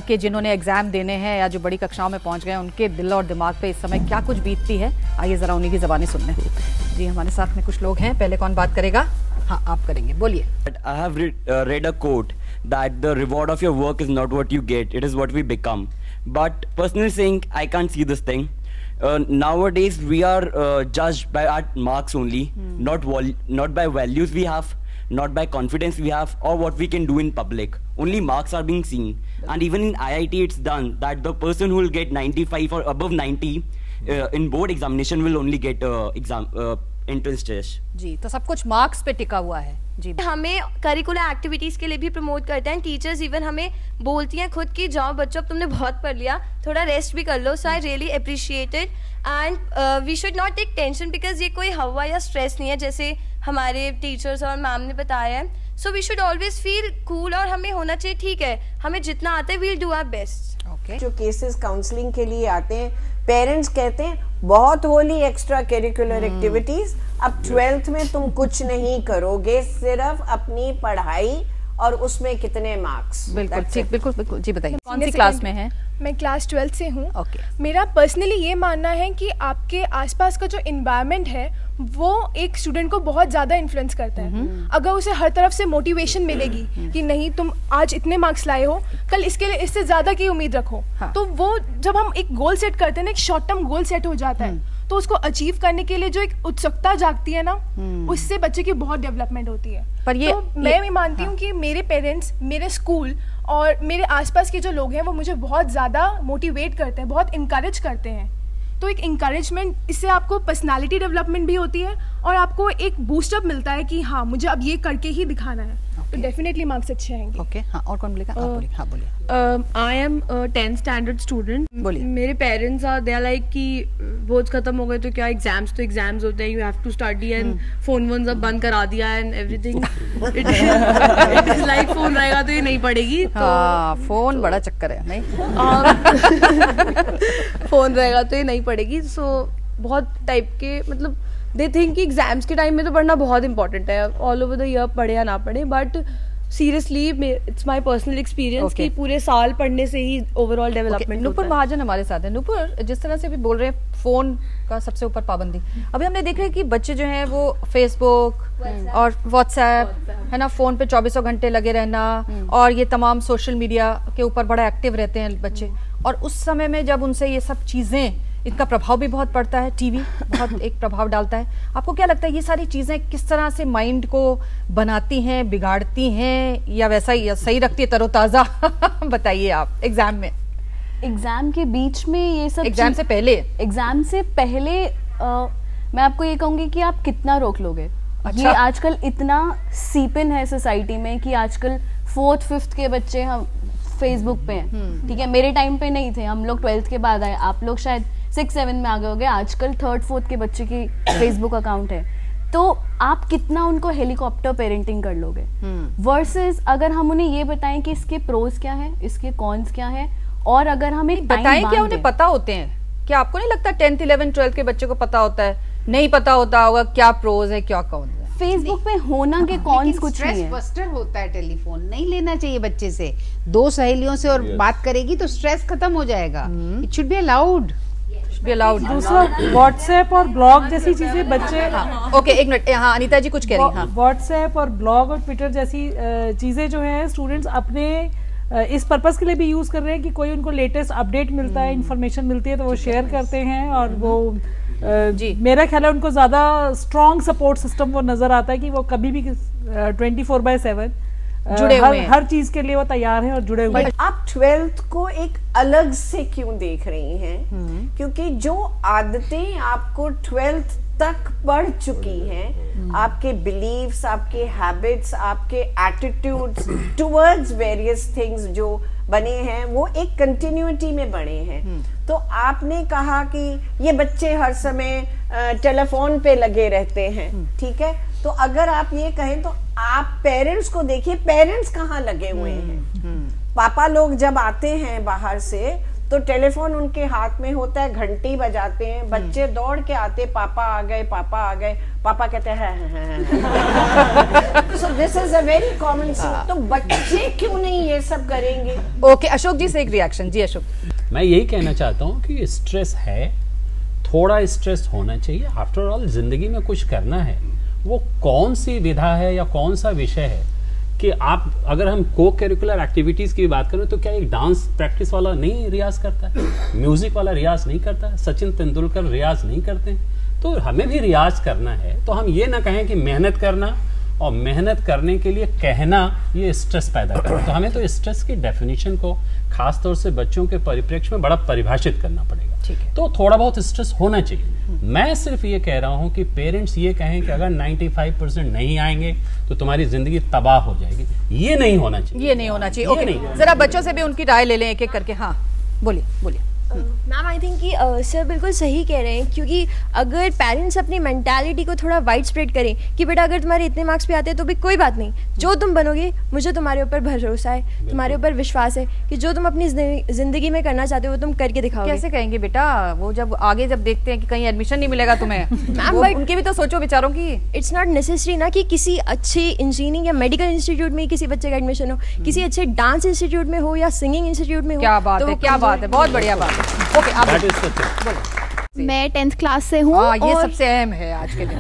के जिन्होंने एग्जाम देने हैं या जो बड़ी कक्षाओं में पहुंच गए, उनके दिल और दिमाग पे इस समय क्या कुछ बीतती है। आइए जरा उन्हीं की ज़बानी सुन लें। जी, हमारे साथ में कुछ लोग हैं, पहले कौन बात करेगा? हाँ, आप करेंगे, बोलिए। I have read a quote that the reward of your work is not what you get, it is what we become. But personally saying, I can't see this thing. Nowadays we are judged by our marks only, not by values we have, not by confidence we have, or what we can do in public. Only marks are being seen. And even in IIT it's done that the person who will get 95 or above 90 in board examination will only get entrance test. जी, तो सब कुछ marks पे टिका हुआ है। जी, हमें curricular activities के लिए भी प्रमोट करते हैं टीचर्स, इवन हमें बोलती हैं खुद की जाओ बच्चों अब तुमने बहुत पढ़ लिया, थोड़ा रेस्ट भी कर लो। So I really appreciate it, and we should not take tension because ये कोई हवा या स्ट्रेस नहीं है जैसे हमारे टीचर्स और मैम ने बताया है। So we should always feel cool, और हमें होना चाहिए ठीक है हमें जितना आता है we'll do our best. Okay. जो केसेस काउंसलिंग के लिए आते हैं, पेरेंट्स कहते हैं बहुत होली एक्स्ट्रा करिकुलर एक्टिविटीज, अब 12th में तुम कुछ नहीं करोगे, सिर्फ अपनी पढ़ाई और उसमें कितने मार्क्स। बिल्कुल ठीक, बिल्कुल बिल्कुल। जी बताइए, कौन सी क्लास में है? मैं क्लास 12th से हूँ। Okay. मेरा पर्सनली ये मानना है कि आपके आसपास का जो इन्वायरमेंट है वो एक स्टूडेंट को बहुत ज़्यादा इन्फ्लुएंस करता है। अगर उसे हर तरफ से मोटिवेशन मिलेगी कि नहीं तुम आज इतने मार्क्स लाए हो, कल इसके लिए इससे ज़्यादा की उम्मीद रखो, तो वो जब हम एक गोल सेट करते हैं ना, एक शॉर्ट टर्म गोल सेट हो जाता है, तो उसको अचीव करने के लिए जो एक उत्सुकता जागती है ना, उससे बच्चे की बहुत डेवलपमेंट होती है। पर ये तो मैं भी मानती हूँ कि मेरे पेरेंट्स, मेरे स्कूल और मेरे आसपास के जो लोग हैं वो मुझे बहुत ज़्यादा मोटिवेट करते हैं, बहुत इंकरेज करते हैं। तो एक इंकरेजमेंट, इससे आपको पर्सनालिटी डेवलपमेंट भी होती है और आपको एक बूस्टअप मिलता है कि हाँ मुझे अब ये करके ही दिखाना है। तो डेफिनेटली मार्क्स अच्छे आएंगे। ओके, हाँ, और कौन बोलेगा? आप बोलिए। हाँ बोलिए। I am 10th standard student. बोलिए। मेरे parents are they are like कि बोर्ड्स खत्म हो गए तो क्या एग्जाम्स, तो एग्जाम्स होते हैं, you have to study and phone वोन सब बंद करा दिया and everything. It is like phone रहेगा तो ये नहीं पढ़ेगी। तो हाँ, फोन बड़ा चक्कर है, नहीं? फोन रहेगा तो ये नहीं पढ़ेगी। सो बहुत टाइप के, मतलब दे थिंक कि एग्जाम्स के टाइम में तो पढ़ना बहुत इंपॉर्टेंट है, ऑल ओवर द ईयर पढ़े या ना पढ़े, but seriously it's my personal experience कि पूरे साल पढ़ने से ही ओवरऑल डेवलपमेंट। नूपुर महाजन हमारे साथ है। नूपुर, जिस तरह से भी बोल रहे हैं फोन का सबसे ऊपर पाबंदी, अभी हमने देख रहे हैं कि बच्चे जो हैं वो फेसबुक और व्हाट्सएप है ना, फोन पे 24 घंटे लगे रहना, और ये तमाम सोशल मीडिया के ऊपर बड़ा एक्टिव रहते हैं बच्चे। और उस समय में जब उनसे ये सब चीजें, इनका प्रभाव भी बहुत पड़ता है, टीवी बहुत एक प्रभाव डालता है। आपको क्या लगता है ये सारी चीजें किस तरह से माइंड को बनाती हैं, बिगाड़ती हैं, या वैसा ही या सही रखती है तरोताजा? बताइए आप। एग्जाम में, एग्जाम के बीच में ये सब, एग्जाम से पहले, एग्जाम से पहले मैं आपको ये कहूंगी कि आप कितना रोक लोगे। अच्छा। ये आजकल इतना सीपिन है सोसाइटी में कि आजकल 4th 5th के बच्चे हम फेसबुक पे हैं। ठीक है, मेरे टाइम पे नहीं थे, हम लोग 12th के बाद आए, आप लोग शायद 6-7 में आगे हो गए। आजकल 3rd 4th के बच्चे की फेसबुक अकाउंट है, तो आप कितना उनको हेलीकॉप्टर पेरेंटिंग कर लोगे। वर्सेस अगर हम उन्हें ये बताएं कि इसके प्रोज क्या है, इसके कॉन्स क्या है, और अगर हम एक बताएं क्या उन्हें पता होते हैं? क्या आपको नहीं लगता 10th 11th 12th के बच्चे को पता होता है? नहीं पता होता होगा क्या प्रोज है, क्या कॉन्स है। फेसबुक पे होना के कॉन्स कुछ नहीं है। स्ट्रेस बस्टर होता है, टेलीफोन नहीं लेना चाहिए बच्चे से। 2 सहेलियों से और बात करेगी तो स्ट्रेस खत्म हो जाएगा। It should be allowed. दूसरा व्हाट्सएप और ब्लॉग जैसी चीजें बच्चे, ओके एक मिनट, हाँ अनीता जी कुछ कह रही हैं। व्हाट्सएप और ब्लॉग और ट्विटर जैसी चीजें जो है स्टूडेंट्स अपने इस पर्पस के लिए भी यूज कर रहे हैं कि कोई उनको लेटेस्ट अपडेट मिलता है, इंफॉर्मेशन मिलती है तो वो शेयर करते हैं, और वो जी मेरा ख्याल है उनको ज्यादा स्ट्रॉन्ग सपोर्ट सिस्टम वो नजर आता है कि वो कभी भी 24/7 जुड़े हुए हैं, हर चीज के लिए वो तैयार है और जुड़े हुए हैं। आप 12th को एक अलग से क्यों देख रही हैं? क्योंकि जो आदतें आपको 12th तक पढ़ चुकी हैं, आपके बिलीव्स, आपके हैबिट्स, आपके एटीट्यूड्स टुवर्ड्स वेरियस थिंग्स जो बने हैं, वो एक कंटिन्यूटी में बने हैं। तो आपने कहा कि ये बच्चे हर समय टेलीफोन पे लगे रहते हैं, ठीक है, तो अगर आप ये कहें तो आप पेरेंट्स को देखिए, पेरेंट्स कहाँ लगे हुए हैं। पापा लोग जब आते हैं बाहर से तो टेलीफोन उनके हाथ में होता है, घंटी बजाते हैं, बच्चे दौड़ के आते, पापा आ गए, पापा आ गए, पापा कहते हैं so this is a very common thing. तो बच्चे क्यों नहीं ये सब करेंगे? ओके, अशोक जी से एक रिएक्शन। जी अशोक। मैं यही कहना चाहता हूँ कि स्ट्रेस है, थोड़ा स्ट्रेस होना चाहिए। आफ्टर ऑल जिंदगी में कुछ करना है, वो कौन सी विधा है या कौन सा विषय है कि आप, अगर हम को करिकुलर एक्टिविटीज की बात करें तो क्या एक डांस प्रैक्टिस वाला नहीं रियाज करता है, म्यूजिक वाला रियाज नहीं करता है, सचिन तेंदुलकर रियाज नहीं करते हैं? तो हमें भी रियाज करना है। तो हम ये ना कहें कि मेहनत करना और मेहनत करने के लिए कहना ये स्ट्रेस पैदा करना। तो हमें तो स्ट्रेस की डेफिनेशन को खासतौर से बच्चों के परिप्रेक्ष्य में बड़ा परिभाषित करना पड़ेगा। ठीक है, तो थोड़ा बहुत स्ट्रेस होना चाहिए। मैं सिर्फ ये कह रहा हूं कि पेरेंट्स ये कहें कि अगर 95% नहीं आएंगे तो तुम्हारी जिंदगी तबाह हो जाएगी, ये नहीं होना चाहिए। ये नहीं होना चाहिए। ओके, जरा बच्चों से भी उनकी राय ले लें एक एक करके। हाँ बोलिए बोलिए। मैम आई थिंक कि सर बिल्कुल सही कह रहे हैं, क्योंकि अगर पेरेंट्स अपनी मेंटालिटी को थोड़ा वाइड स्प्रेड करें कि बेटा अगर तुम्हारे इतने मार्क्स पे आते हैं तो भी कोई बात नहीं, जो तुम बनोगे मुझे तुम्हारे ऊपर भरोसा है, तुम्हारे ऊपर विश्वास है कि जो तुम अपनी जिंदगी में करना चाहते हो वो तुम करके दिखाओगे। कैसे कहेंगे बेटा, वो जब आगे जब देखते हैं कि कहीं एडमिशन नहीं मिलेगा तुम्हें मैम, बट उनके भी तो सोचो बेचारों की। इट्स नॉट नेसेसरी ना कि किसी अच्छे इंजीनियरिंग या मेडिकल इंस्टीट्यूट में किसी बच्चे का एडमिशन हो, किसी अच्छे डांस इंस्टीट्यूट में हो या सिंगिंग इंस्टीट्यूट में हो। क्या बात है, क्या बात है, बहुत बढ़िया बात है। ओके, आप मैं 10th क्लास से हूँ। ये सबसे अहम है आज के दिन,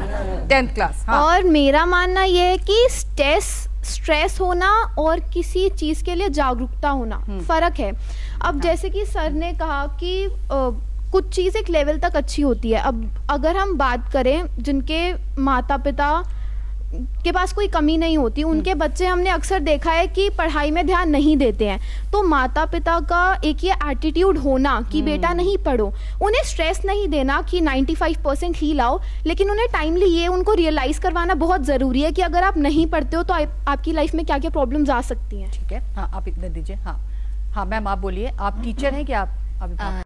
10th क्लास। हाँ। और मेरा मानना ये है कि स्ट्रेस होना और किसी चीज़ के लिए जागरूकता होना फर्क है। अब जैसे कि सर ने कहा कि कुछ चीज़ एक लेवल तक अच्छी होती है। अब अगर हम बात करें जिनके माता पिता के पास कोई कमी नहीं होती, उनके बच्चे हमने अक्सर देखा है कि पढ़ाई में ध्यान नहीं देते हैं, तो माता पिता का एक ये एटीट्यूड होना कि बेटा नहीं पढ़ो, उन्हें स्ट्रेस नहीं देना कि 95% ही लाओ, लेकिन उन्हें टाइमली ये उनको रियलाइज़ करवाना बहुत ज़रूरी है कि अगर आप नहीं पढ़ते हो तो आपकी लाइफ में क्या क्या प्रॉब्लम्स आ सकती हैं। ठीक है, हाँ आप इतना दीजिए। हाँ हाँ मैम आप बोलिए, आप टीचर हैं क्या? आप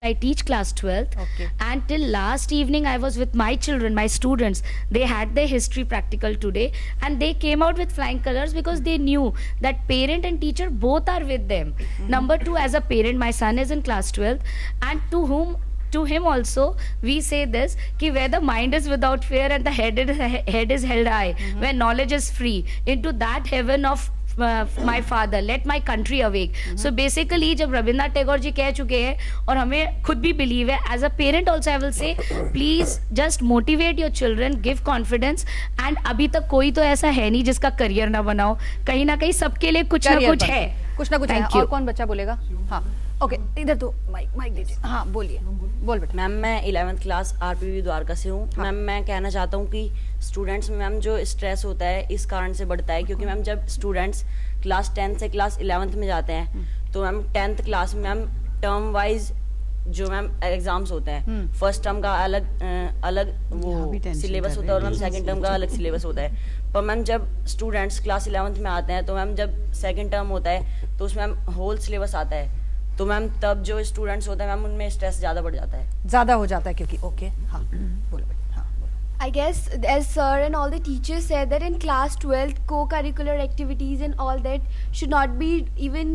I teach class 12th. Okay. And till last evening I was with my children, my students. They had their history practical today and they came out with flying colors because they knew that parent and teacher both are with them. Number 2, as a parent, my son is in class 12th, and to him also we say this कि where the mind is without fear and the head is held high, where knowledge is free, into that heaven of my father, let my country awake. So basically जब रविंद्रनाथ टैगोर जी कह चुके हैं और हमें खुद भी believe है, as a parent also I will say please just motivate your children, give confidence, and अभी तक कोई तो ऐसा है नहीं जिसका करियर ना बनाओ, कहीं ना कहीं सबके लिए कुछ ना कुछ है, कुछ ना कुछ है। और कौन बच्चा बोलेगा? हाँ ओके, इधर तो माइक दीजिए। हाँ बोलिए, बोल बेटा। मैम मैं 11th क्लास RPV द्वारका से हूँ। मैम मैं कहना चाहता हूँ कि स्टूडेंट्स में मैम जो स्ट्रेस होता है इस कारण से बढ़ता है क्योंकि मैम जब स्टूडेंट्स क्लास 10 से क्लास 11th में जाते हैं तो मैम 10th क्लास में मैम टर्म वाइज जो मैम एग्जाम्स होते हैं, फर्स्ट टर्म का अलग वो सिलेबस होता है और मैम सेकंड टर्म का अलग सिलेबस होता है। पर मैम जब स्टूडेंट्स क्लास 11th में आते हैं तो मैम जब सेकंड टर्म होता है तो उसमें मैम होल सिलेबस आता है, तो मैम तब जो स्टूडेंट्स होते हैं मैम उनमें स्ट्रेस ज़्यादा बढ़ जाता है, ज़्यादा हो जाता है क्योंकि ओके हाँ बोलो बेटा। I guess as sir and all the teachers said that in class 12th co-curricular activities and all that should not be even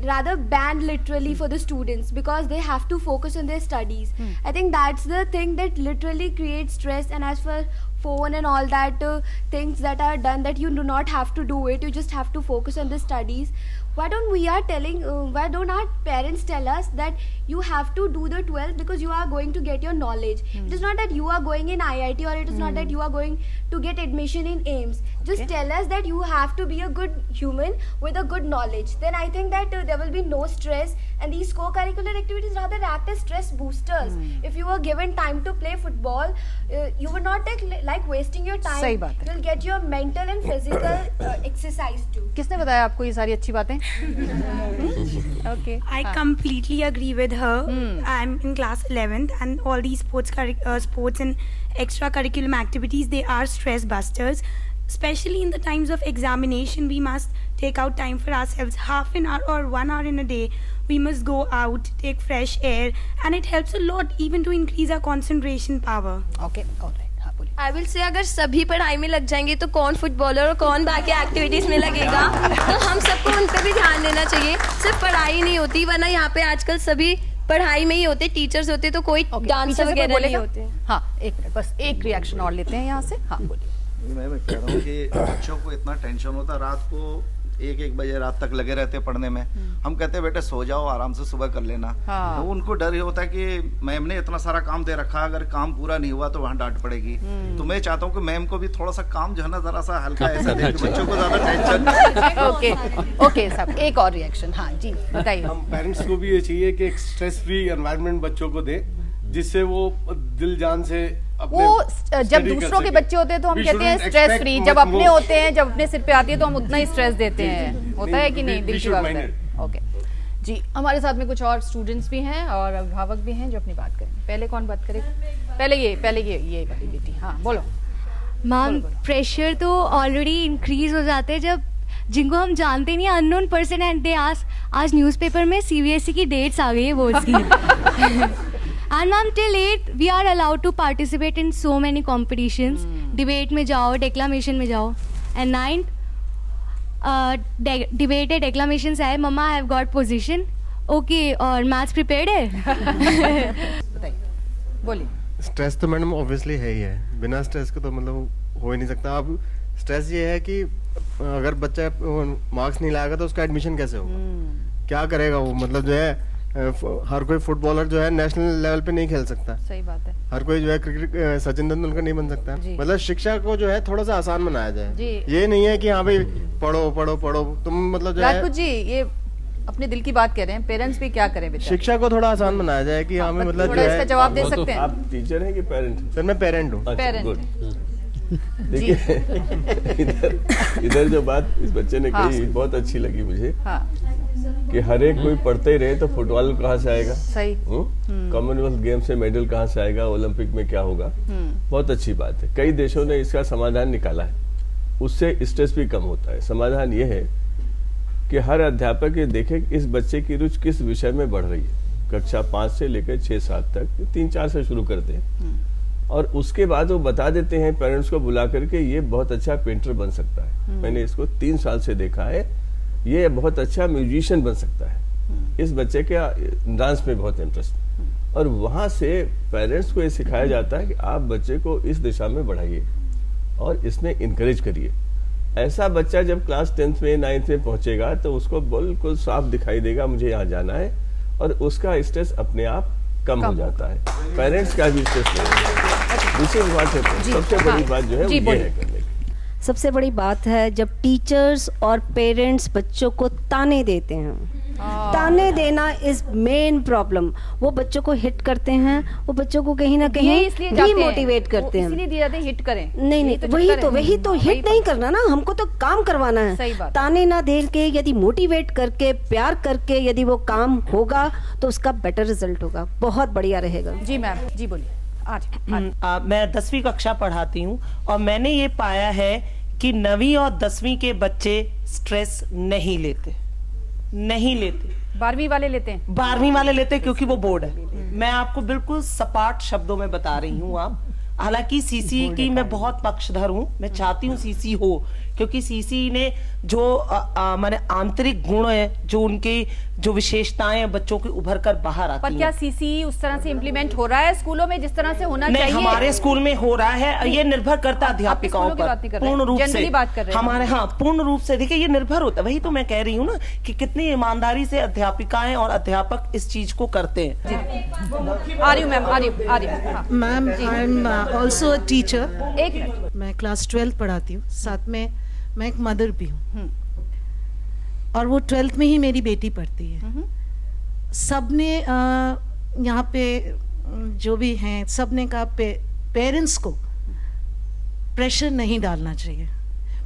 rather banned literally for the students because they have to focus on their studies. I think that's the thing that literally creates stress, and as for phone and all that things that are done that you do not have to do it, you just have to focus on the studies. Why don't our parents tell us that you have to do the 12th because you are going to get your knowledge. It is not that you are going in IIT or it is not that you are going to get admission in AIMS. Just tell us that you have to be a good human with a good knowledge. Then I think that there will be no stress, and these co-curricular activities rather act as stress boosters. If you were given time to play football, you would not like wasting your time. सही बात है। You'll get your mental and physical exercise too. किसने बताया आपको ये सारी अच्छी बातें? Okay. I completely agree with her. I'm in class 11th, and all these sports and extracurricular activities, they are stress busters. Especially in the times of examination, we must take out time for ourselves, half an hour or 1 hour in a day. We must go out, take fresh air, and it helps a lot even to increase our concentration power. Okay, all right. I will say अगर सभी पढ़ाई में लग जाएंगे तो कौन footballer और कौन बाकी एक्टिविटीज में लगेगा, तो हम सबको उन पे भी ध्यान देना चाहिए। सिर्फ पढ़ाई नहीं होती, वरना यहाँ पे आजकल सभी पढ़ाई में ही होते, टीचर्स होते तो कोई डांसर वगैरह नहीं होते। हाँ एक मिनट, बस एक रिएक्शन और लेते हैं यहाँ से। हाँ बोलिए। मैं कह रहा हूँ कि बच्चों को इतना टेंशन होता, रात को 1-1 बजे रात तक लगे रहते पढ़ने में। हम कहते हैं बेटे सो जाओ, आराम से सुबह कर लेना। तो उनको डर ही होता है कि मैम ने इतना सारा काम दे रखा, अगर काम पूरा नहीं हुआ तो वहाँ डांट पड़ेगी। तो मैं चाहता हूँ कि मैम को भी थोड़ा सा काम जो है ना जरा सा हल्का ऐसा दे कि बच्चों को ज्यादा टेंशन। ओके साहब एक और रिएक्शन। हाँ जी बताइए। हम पेरेंट्स को भी ये चाहिए कि एक स्ट्रेस फ्री एनवायरनमेंट बच्चों को दे जिससे वो दिल जान से वो जब दूसरों के बच्चे होते हैं तो हम कहते हैं स्ट्रेस फ्री, जब अपने होते हैं, जब अपने सिर पे आती है तो हम उतना ही स्ट्रेस देते हैं। होता है कि नहीं? दिल की बात है। ओके जी, हमारे साथ में कुछ और स्टूडेंट्स भी हैं और अभिभावक भी हैं जो अपनी बात करें। पहले कौन बात करे? पहले ये वाली बेटी। हाँ बोलो। मैम प्रेशर तो ऑलरेडी इंक्रीज हो जाते हैं जब जिनको हम जानते नहीं, अननोन पर्सन एंड दे आज न्यूज़पेपर में CBSE की डेट्स आ गई है बोर्ड्स की। And ma'am, till 8 we are allowed to participate in so many competitions. Debate में जाओ, declamation में जाओ. And 9th, debate है, declamation से आए, मम्मा I have got position. Okay, और मैथ्स प्रिपेयर्ड है? बोलिए। स्ट्रेस तो मैडम ऑब्वियसली है ही है, बिना स्ट्रेस के तो मतलब हो ही नहीं सकता। अब स्ट्रेस ये है कि अगर बच्चा मार्क्स नहीं लाएगा तो उसका एडमिशन कैसे होगा, क्या करेगा वो, मतलब जो है हर कोई फुटबॉलर जो है नेशनल लेवल पे नहीं खेल सकता। सही बात है। हर कोई जो है क्रिकेट सचिन तेंदुलकर नहीं बन सकता। मतलब शिक्षा को जो है थोड़ा सा आसान बनाया जाए। ये नहीं है कि हाँ भाई पढ़ो पढ़ो पढ़ो तुम, मतलब जो है राजपूत जी ये अपने दिल की बात कह रहे हैं, पेरेंट्स भी क्या करें बेटा? शिक्षा को थोड़ा आसान बनाया जाए कि हमें मतलब थोड़ा इसका जवाब दे सकते हैं। आप टीचर हैं कि पेरेंट? सर मैं पेरेंट हूँ। देखिए इधर जो बात इस बच्चे ने कही बहुत अच्छी लगी मुझे, कि हर एक कोई पढ़ते ही रहे तो फुटबॉल कहाँ से आएगा, सही, कॉमनवेल्थ गेम से मेडल कहाँ से आएगा, ओलंपिक में क्या होगा। बहुत अच्छी बात है, कई देशों ने इसका समाधान निकाला है, उससे स्ट्रेस भी कम होता है। समाधान ये है कि हर अध्यापक ये देखे कि इस बच्चे की रुचि किस विषय में बढ़ रही है। कक्षा 5 से लेकर 6-7 तक 3-4 से शुरू करते हैं और उसके बाद वो बता देते हैं पेरेंट्स को बुला करके ये बहुत अच्छा पेंटर बन सकता है, मैंने इसको 3 साल से देखा है, ये बहुत अच्छा म्यूजिशियन बन सकता है, इस बच्चे के डांस में बहुत इंटरेस्ट। और वहां से पेरेंट्स को ये सिखाया जाता है कि आप बच्चे को इस दिशा में बढ़ाइए और इसमें इनकरेज करिए। ऐसा बच्चा जब क्लास 10th में 9th में पहुंचेगा तो उसको बिल्कुल साफ दिखाई देगा मुझे यहाँ जाना है, और उसका स्ट्रेस अपने आप कम हो जाता है, पेरेंट्स का भी स्ट्रेस नहीं। दूसरी बात है, सबसे बड़ी बात जो है वो ये है करने की। सबसे बड़ी बात है जब टीचर्स और पेरेंट्स बच्चों को ताने देते हैं, ताने देना इज मेन प्रॉब्लम। वो बच्चों को हिट करते हैं, वो बच्चों को कहीं ना कहीं डीमोटिवेट करते हैं, इसलिए दिए जाते हैं हिट करें। नहीं वही तो हिट नहीं करना ना, हमको तो काम करवाना है। ताने ना दे के यदि मोटिवेट करके प्यार करके यदि वो काम होगा तो उसका बेटर रिजल्ट होगा, बहुत बढ़िया रहेगा। जी मैम, जी बोलिए। मैं 10वीं कक्षा पढ़ाती हूँ और मैंने ये पाया है कि 9वीं और 10वीं के बच्चे स्ट्रेस नहीं लेते। 12वीं वाले लेते हैं? 12वीं वाले लेते हैं क्योंकि वो बोर्ड है। मैं आपको बिल्कुल सपाट शब्दों में बता रही हूँ। आप हालांकि सीसी की मैं बहुत पक्षधर हूँ, मैं चाहती हूँ सीसी हो, क्योंकि सीसी ने जो माने आंतरिक गुण है, जो उनकी जो विशेषताएं बच्चों की उभर कर बाहर आती हैं। पर क्या सीसी उस तरह से इम्प्लीमेंट हो रहा है स्कूलों में जिस तरह से होना चाहिए? हमारे स्कूल में हो रहा है, ये निर्भर करता है अध्यापिकाओं पर पूर्ण रूप से। हमारे पूर्ण रूप से देखिए ये निर्भर होता है। वही तो मैं कह रही हूँ ना कि कितनी ईमानदारी से अध्यापिकाएं और अध्यापक इस चीज को करते हैं। Ma'am I am also a teacher. एक मिनट, मैं क्लास 12 पढ़ाती हूँ, साथ में मैं एक मदर भी हूँ और वो 12th में ही मेरी बेटी पढ़ती है। सबने यहाँ पे जो भी हैं सबने कहा पेरेंट्स को प्रेशर नहीं डालना चाहिए।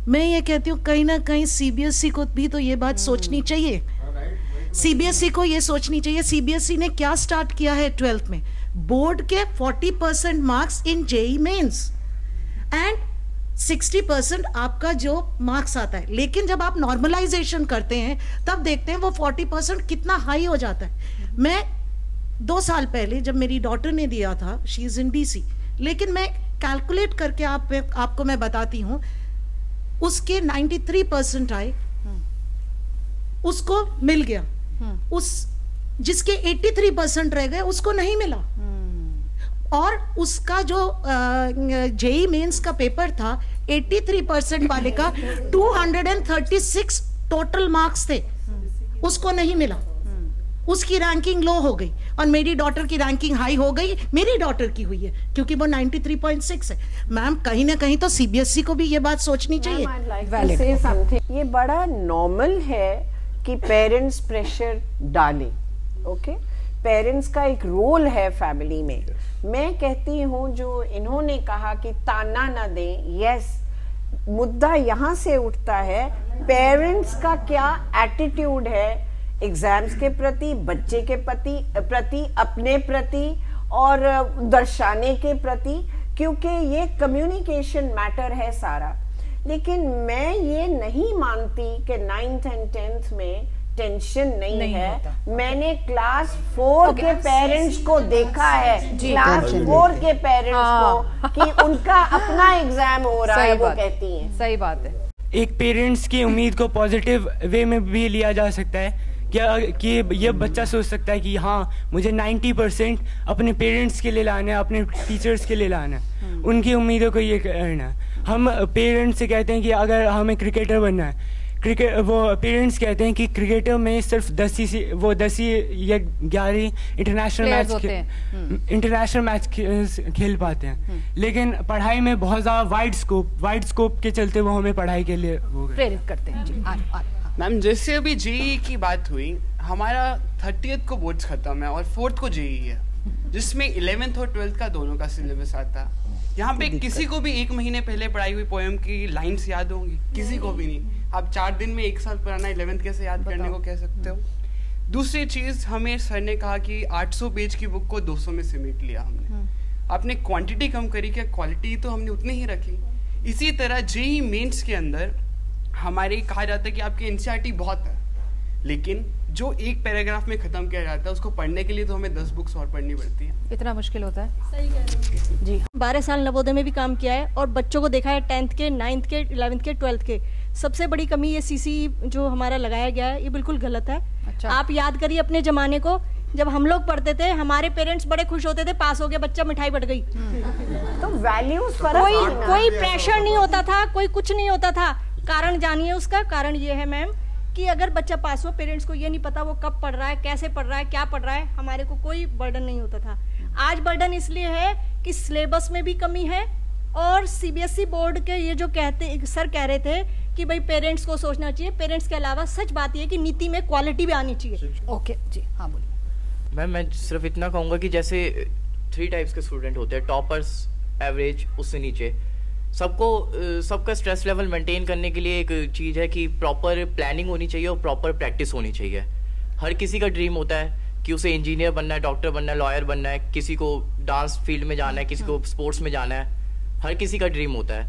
मैं ये कहती हूँ कहीं ना कहीं सीबीएसई को भी तो ये बात सोचनी चाहिए। सीबीएसई को ये सोचनी चाहिए, सीबीएसई ने क्या स्टार्ट किया है 12th में, बोर्ड के 40% marks in JEE mains and 60% आपका जो मार्क्स आता है। लेकिन जब आप नॉर्मलाइजेशन करते हैं तब देखते हैं वो 40% कितना हाई हो जाता है। मैं 2 साल पहले जब मेरी डॉटर ने दिया था, शी इज इन डीसी, लेकिन मैं कैलकुलेट करके आपको मैं बताती हूँ, उसके 93% आए, उसको मिल गया, उस जिसके 83% रह गए उसको नहीं मिला। और उसका जो जेई मेंस का पेपर था 83% वाले का 236 टोटल मार्क्स थे, उसको नहीं मिला, उसकी रैंकिंग लो हो गई और मेरी डॉटर की रैंकिंग हाई हो गई। मेरी डॉटर की हुई है क्योंकि वो 93.6 है। मैम कहीं ना कहीं तो सीबीएसई को भी ये बात सोचनी चाहिए। ये बड़ा नॉर्मल है कि पेरेंट्स प्रेशर डालें, ओके, पेरेंट्स का एक रोल है फैमिली में। मैं कहती हूँ जो इन्होंने कहा कि ताना ना दें, यस, मुद्दा यहाँ से उठता है पेरेंट्स का क्या एटीट्यूड है एग्जाम्स के प्रति, बच्चे के प्रति, अपने प्रति और दर्शाने के प्रति, क्योंकि ये कम्युनिकेशन मैटर है सारा। लेकिन मैं ये नहीं मानती कि 9th and 10th में टेंशन नहीं है। मैंने क्लास 4 के पेरेंट्स को देखा है, क्लास 4 के पेरेंट्स को, कि उनका अपना एग्जाम हो रहा है, वो कहती हैं। सही बात है। एक पेरेंट्स की उम्मीद को पॉजिटिव वे में भी लिया जा सकता है कि ये बच्चा सोच सकता है कि हाँ मुझे 90% अपने पेरेंट्स के लिए लाना है, अपने टीचर्स के लिए लाना है, उनकी उम्मीदों को ये करना है। हम पेरेंट्स से कहते हैं कि अगर हमें क्रिकेटर बनना है, वो पेरेंट्स कहते हैं कि क्रिकेटर में सिर्फ 10 या 11 इंटरनेशनल मैच खेल पाते हैं, लेकिन पढ़ाई में बहुत ज़्यादा वाइड स्कोप के चलते वो हमें पढ़ाई के लिए प्रेरित करते हैं। मैम जैसे अभी जेईई की बात हुई, हमारा 30th को बोर्ड्स खत्म है और 4th को जेईई है, जिसमें 11th और 12th का दोनों का सिलेबस आता है। यहाँ पे किसी को भी 1 महीने पहले पढ़ाई हुई पोएम की लाइन्स याद होंगी? किसी को भी नहीं। आप 4 दिन में 1 साल पुराना 11th कैसे याद करने को कह सकते हो? दूसरी चीज, हमें सर ने कहा कि 800 पेज की बुक को 200 में सिमेट लिया हमने। आपने क्वांटिटी कम करी, क्या क्वालिटी तो हमने उतनी ही रखी। इसी तरह जेईई मेंस के अंदर हमारे कहा जाता है कि आपकी एनसीईआरटी बहुत है, लेकिन जो एक पैराग्राफ में खत्म किया जाता है उसको पढ़ने के लिए तो हमें 10 बुक्स और पढ़नी पड़ती है। इतना मुश्किल होता है। सही कह रहे हैं जी। 12 साल नवोदय में भी काम किया है और बच्चों को देखा है 10th के, 9th के, 11th के, 12th के। सबसे बड़ी कमी ये सीसी जो हमारा लगाया गया है, ये बिल्कुल गलत है। अच्छा। आप याद करिए अपने जमाने को, जब हम लोग पढ़ते थे हमारे पेरेंट्स बड़े खुश होते थे, पास हो गया बच्चा, मिठाई बढ़ गई। तो वैल्यूज कोई प्रेशर नहीं होता था, कोई कुछ नहीं होता था। कारण जानिए उसका कारण ये है मैम कि अगर बच्चा पास हो, पेरेंट्स को ये नहीं पता वो कब पढ़ रहा है, कैसे पढ़ रहा है, क्या पढ़ रहा है, हमारे को कोई बर्डन नहीं होता था। आज बर्डन इसलिए है कि सिलेबस में भी कमी है और सीबीएसई बोर्ड के ये जो सर कह रहे थे कि भाई पेरेंट्स को सोचना चाहिए। पेरेंट्स के अलावा सच बात ये है कि नीति में क्वालिटी भी आनी चाहिए। ओके जी, हाँ बोलिए। मैम मैं सिर्फ इतना कहूँगा कि जैसे 3 टाइप्स के स्टूडेंट होते हैं, टॉपर्स, एवरेज, उससे नीचे। सबका स्ट्रेस लेवल मेंटेन करने के लिए एक चीज़ है कि प्रॉपर प्लानिंग होनी चाहिए और प्रॉपर प्रैक्टिस होनी चाहिए। हर किसी का ड्रीम होता है कि उसे इंजीनियर बनना है, डॉक्टर बनना है, लॉयर बनना है, किसी को डांस फील्ड में जाना है, किसी को स्पोर्ट्स में जाना है। हर किसी का ड्रीम होता है।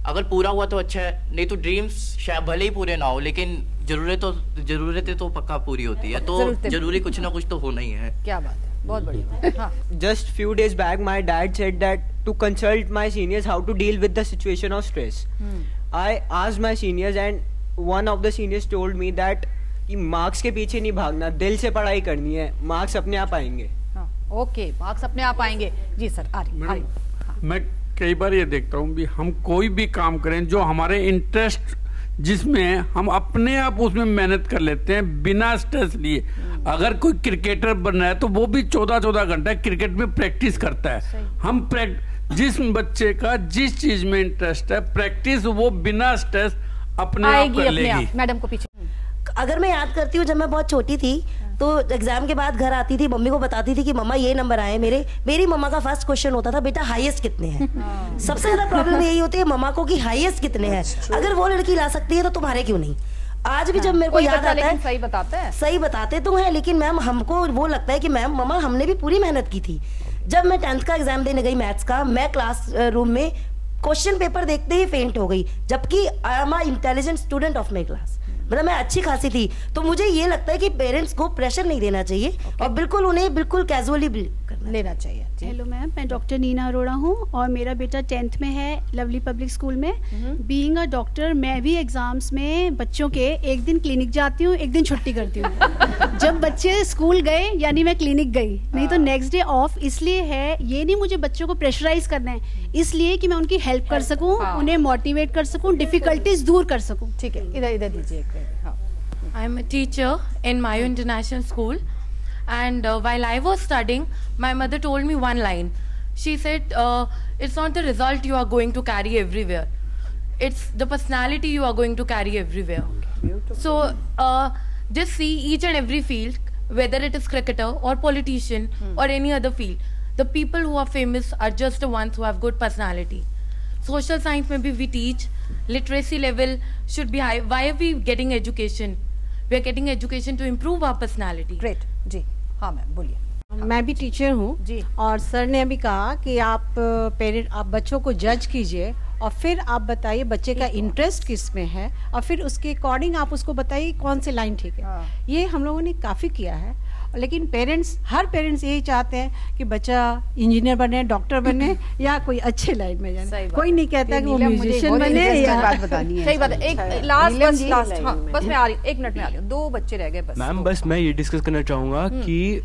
अगर पूरा हुआ तो अच्छा है, नहीं तो ड्रीम्स शायद भले ही पूरे ना हो, लेकिन जरूरतें तो पक्का पूरी होती है, तो जरूरी कुछ ना कुछ तो होना ही है। क्या बात है, बहुत बढ़िया। Just few days back, my dad said that to consult my seniors how to deal with the situation of stress. I asked my seniors and one of the seniors told me that कि marks के पीछे नहीं भागना, दिल से पढ़ाई करनी है, मार्क्स अपने आप आएंगे। ओके, मार्क्स अपने आप आएंगे। जी सर, मैं कई बार ये देखता हूँ भी हम कोई भी काम करें जो हमारे इंटरेस्ट जिसमें हम अपने आप उसमें मेहनत कर लेते हैं बिना स्ट्रेस लिए। अगर कोई क्रिकेटर बनना है तो वो भी 14-14 घंटा क्रिकेट में प्रैक्टिस करता है। हम जिस बच्चे का जिस चीज में इंटरेस्ट है, प्रैक्टिस वो बिना स्ट्रेस अपने आप कर लेगी। मैडम को पीछे। अगर मैं याद करती हूँ, जब मैं बहुत छोटी थी तो एग्जाम के बाद घर आती थी, मम्मी को बताती थी कि मम्मा ये नंबर आए मेरी मम्मा का फर्स्ट क्वेश्चन होता था, बेटा हाईएस्ट कितने हैं। सबसे ज्यादा प्रॉब्लम यही होती है मम्मा को कि हाईएस्ट कितने हैं। अगर वो लड़की ला सकती है तो तुम्हारे क्यों नहीं। आज भी जब मेरे को याद आता है, सही बताते तो हैं, लेकिन मैम हमको वो लगता है कि मैम मम्मा हमने भी पूरी मेहनत की थी। जब मैं 10th का एग्जाम देने गई मैथ्स का, मैं क्लास रूम में क्वेश्चन पेपर देखते ही फेंट हो गई, जबकि I am a intelligent student of my class, मतलब मैं अच्छी खासी थी। तो मुझे ये लगता है कि पेरेंट्स को प्रेशर नहीं देना चाहिए और बिल्कुल उन्हें बिल्कुल कैजुअली लेना चाहिए। हेलो मैम, मैं डॉक्टर नीना अरोड़ा हूँ और मेरा बेटा 10th में है लवली पब्लिक स्कूल में। बीइंग अ डॉक्टर मैं भी एग्जाम्स में बच्चों के एक दिन क्लिनिक जाती हूँ, एक दिन छुट्टी करती हूँ। जब बच्चे स्कूल गए यानी मैं क्लिनिक गई, नहीं तो नेक्स्ट डे ऑफ। इसलिए है, ये नहीं मुझे बच्चों को प्रेशराइज करना है, इसलिए कि मैं उनकी हेल्प कर सकूँ, उन्हें मोटिवेट कर सकूँ, डिफिकल्टीज दूर कर सकूँ। ठीक है, इधर दीजिए। I am a teacher in Mayo International School, and while I was studying, my mother told me one line. She said, "It's not the result you are going to carry everywhere; it's the personality you are going to carry everywhere." So, just see each and every field, whether it is cricketer or politician or any other field. The people who are famous are just the ones who have good personality. Social science maybe we teach, literacy level should be high. Why are we getting education? We are getting education to improve our personality. Great, जी, हाँ ma'am बोलिए। मैं भी teacher हूँ और sir ने अभी कहा कि आप बच्चों को जज कीजिए और फिर आप बताइए बच्चे का इंटरेस्ट किस में है और फिर उसके अकॉर्डिंग आप उसको बताइए कौन सी लाइन ठीक है। ये हम लोगों ने काफ़ी किया है, लेकिन हर पेरेंट्स यही चाहते हैं कि बच्चा इंजीनियर बने, डॉक्टर बने या कोई अच्छे लाइन में जाए। कोई नहीं कहता कि वो म्यूजिशियन बने या बात बतानी है। सही बात है। एक लास्ट हाँ, बस मैं आ रही, 1 मिनट में आ रही हूँ, 2 बच्चे रह गए बस। मैम बस मैं ये डिस्कस करना चाहूँगा कि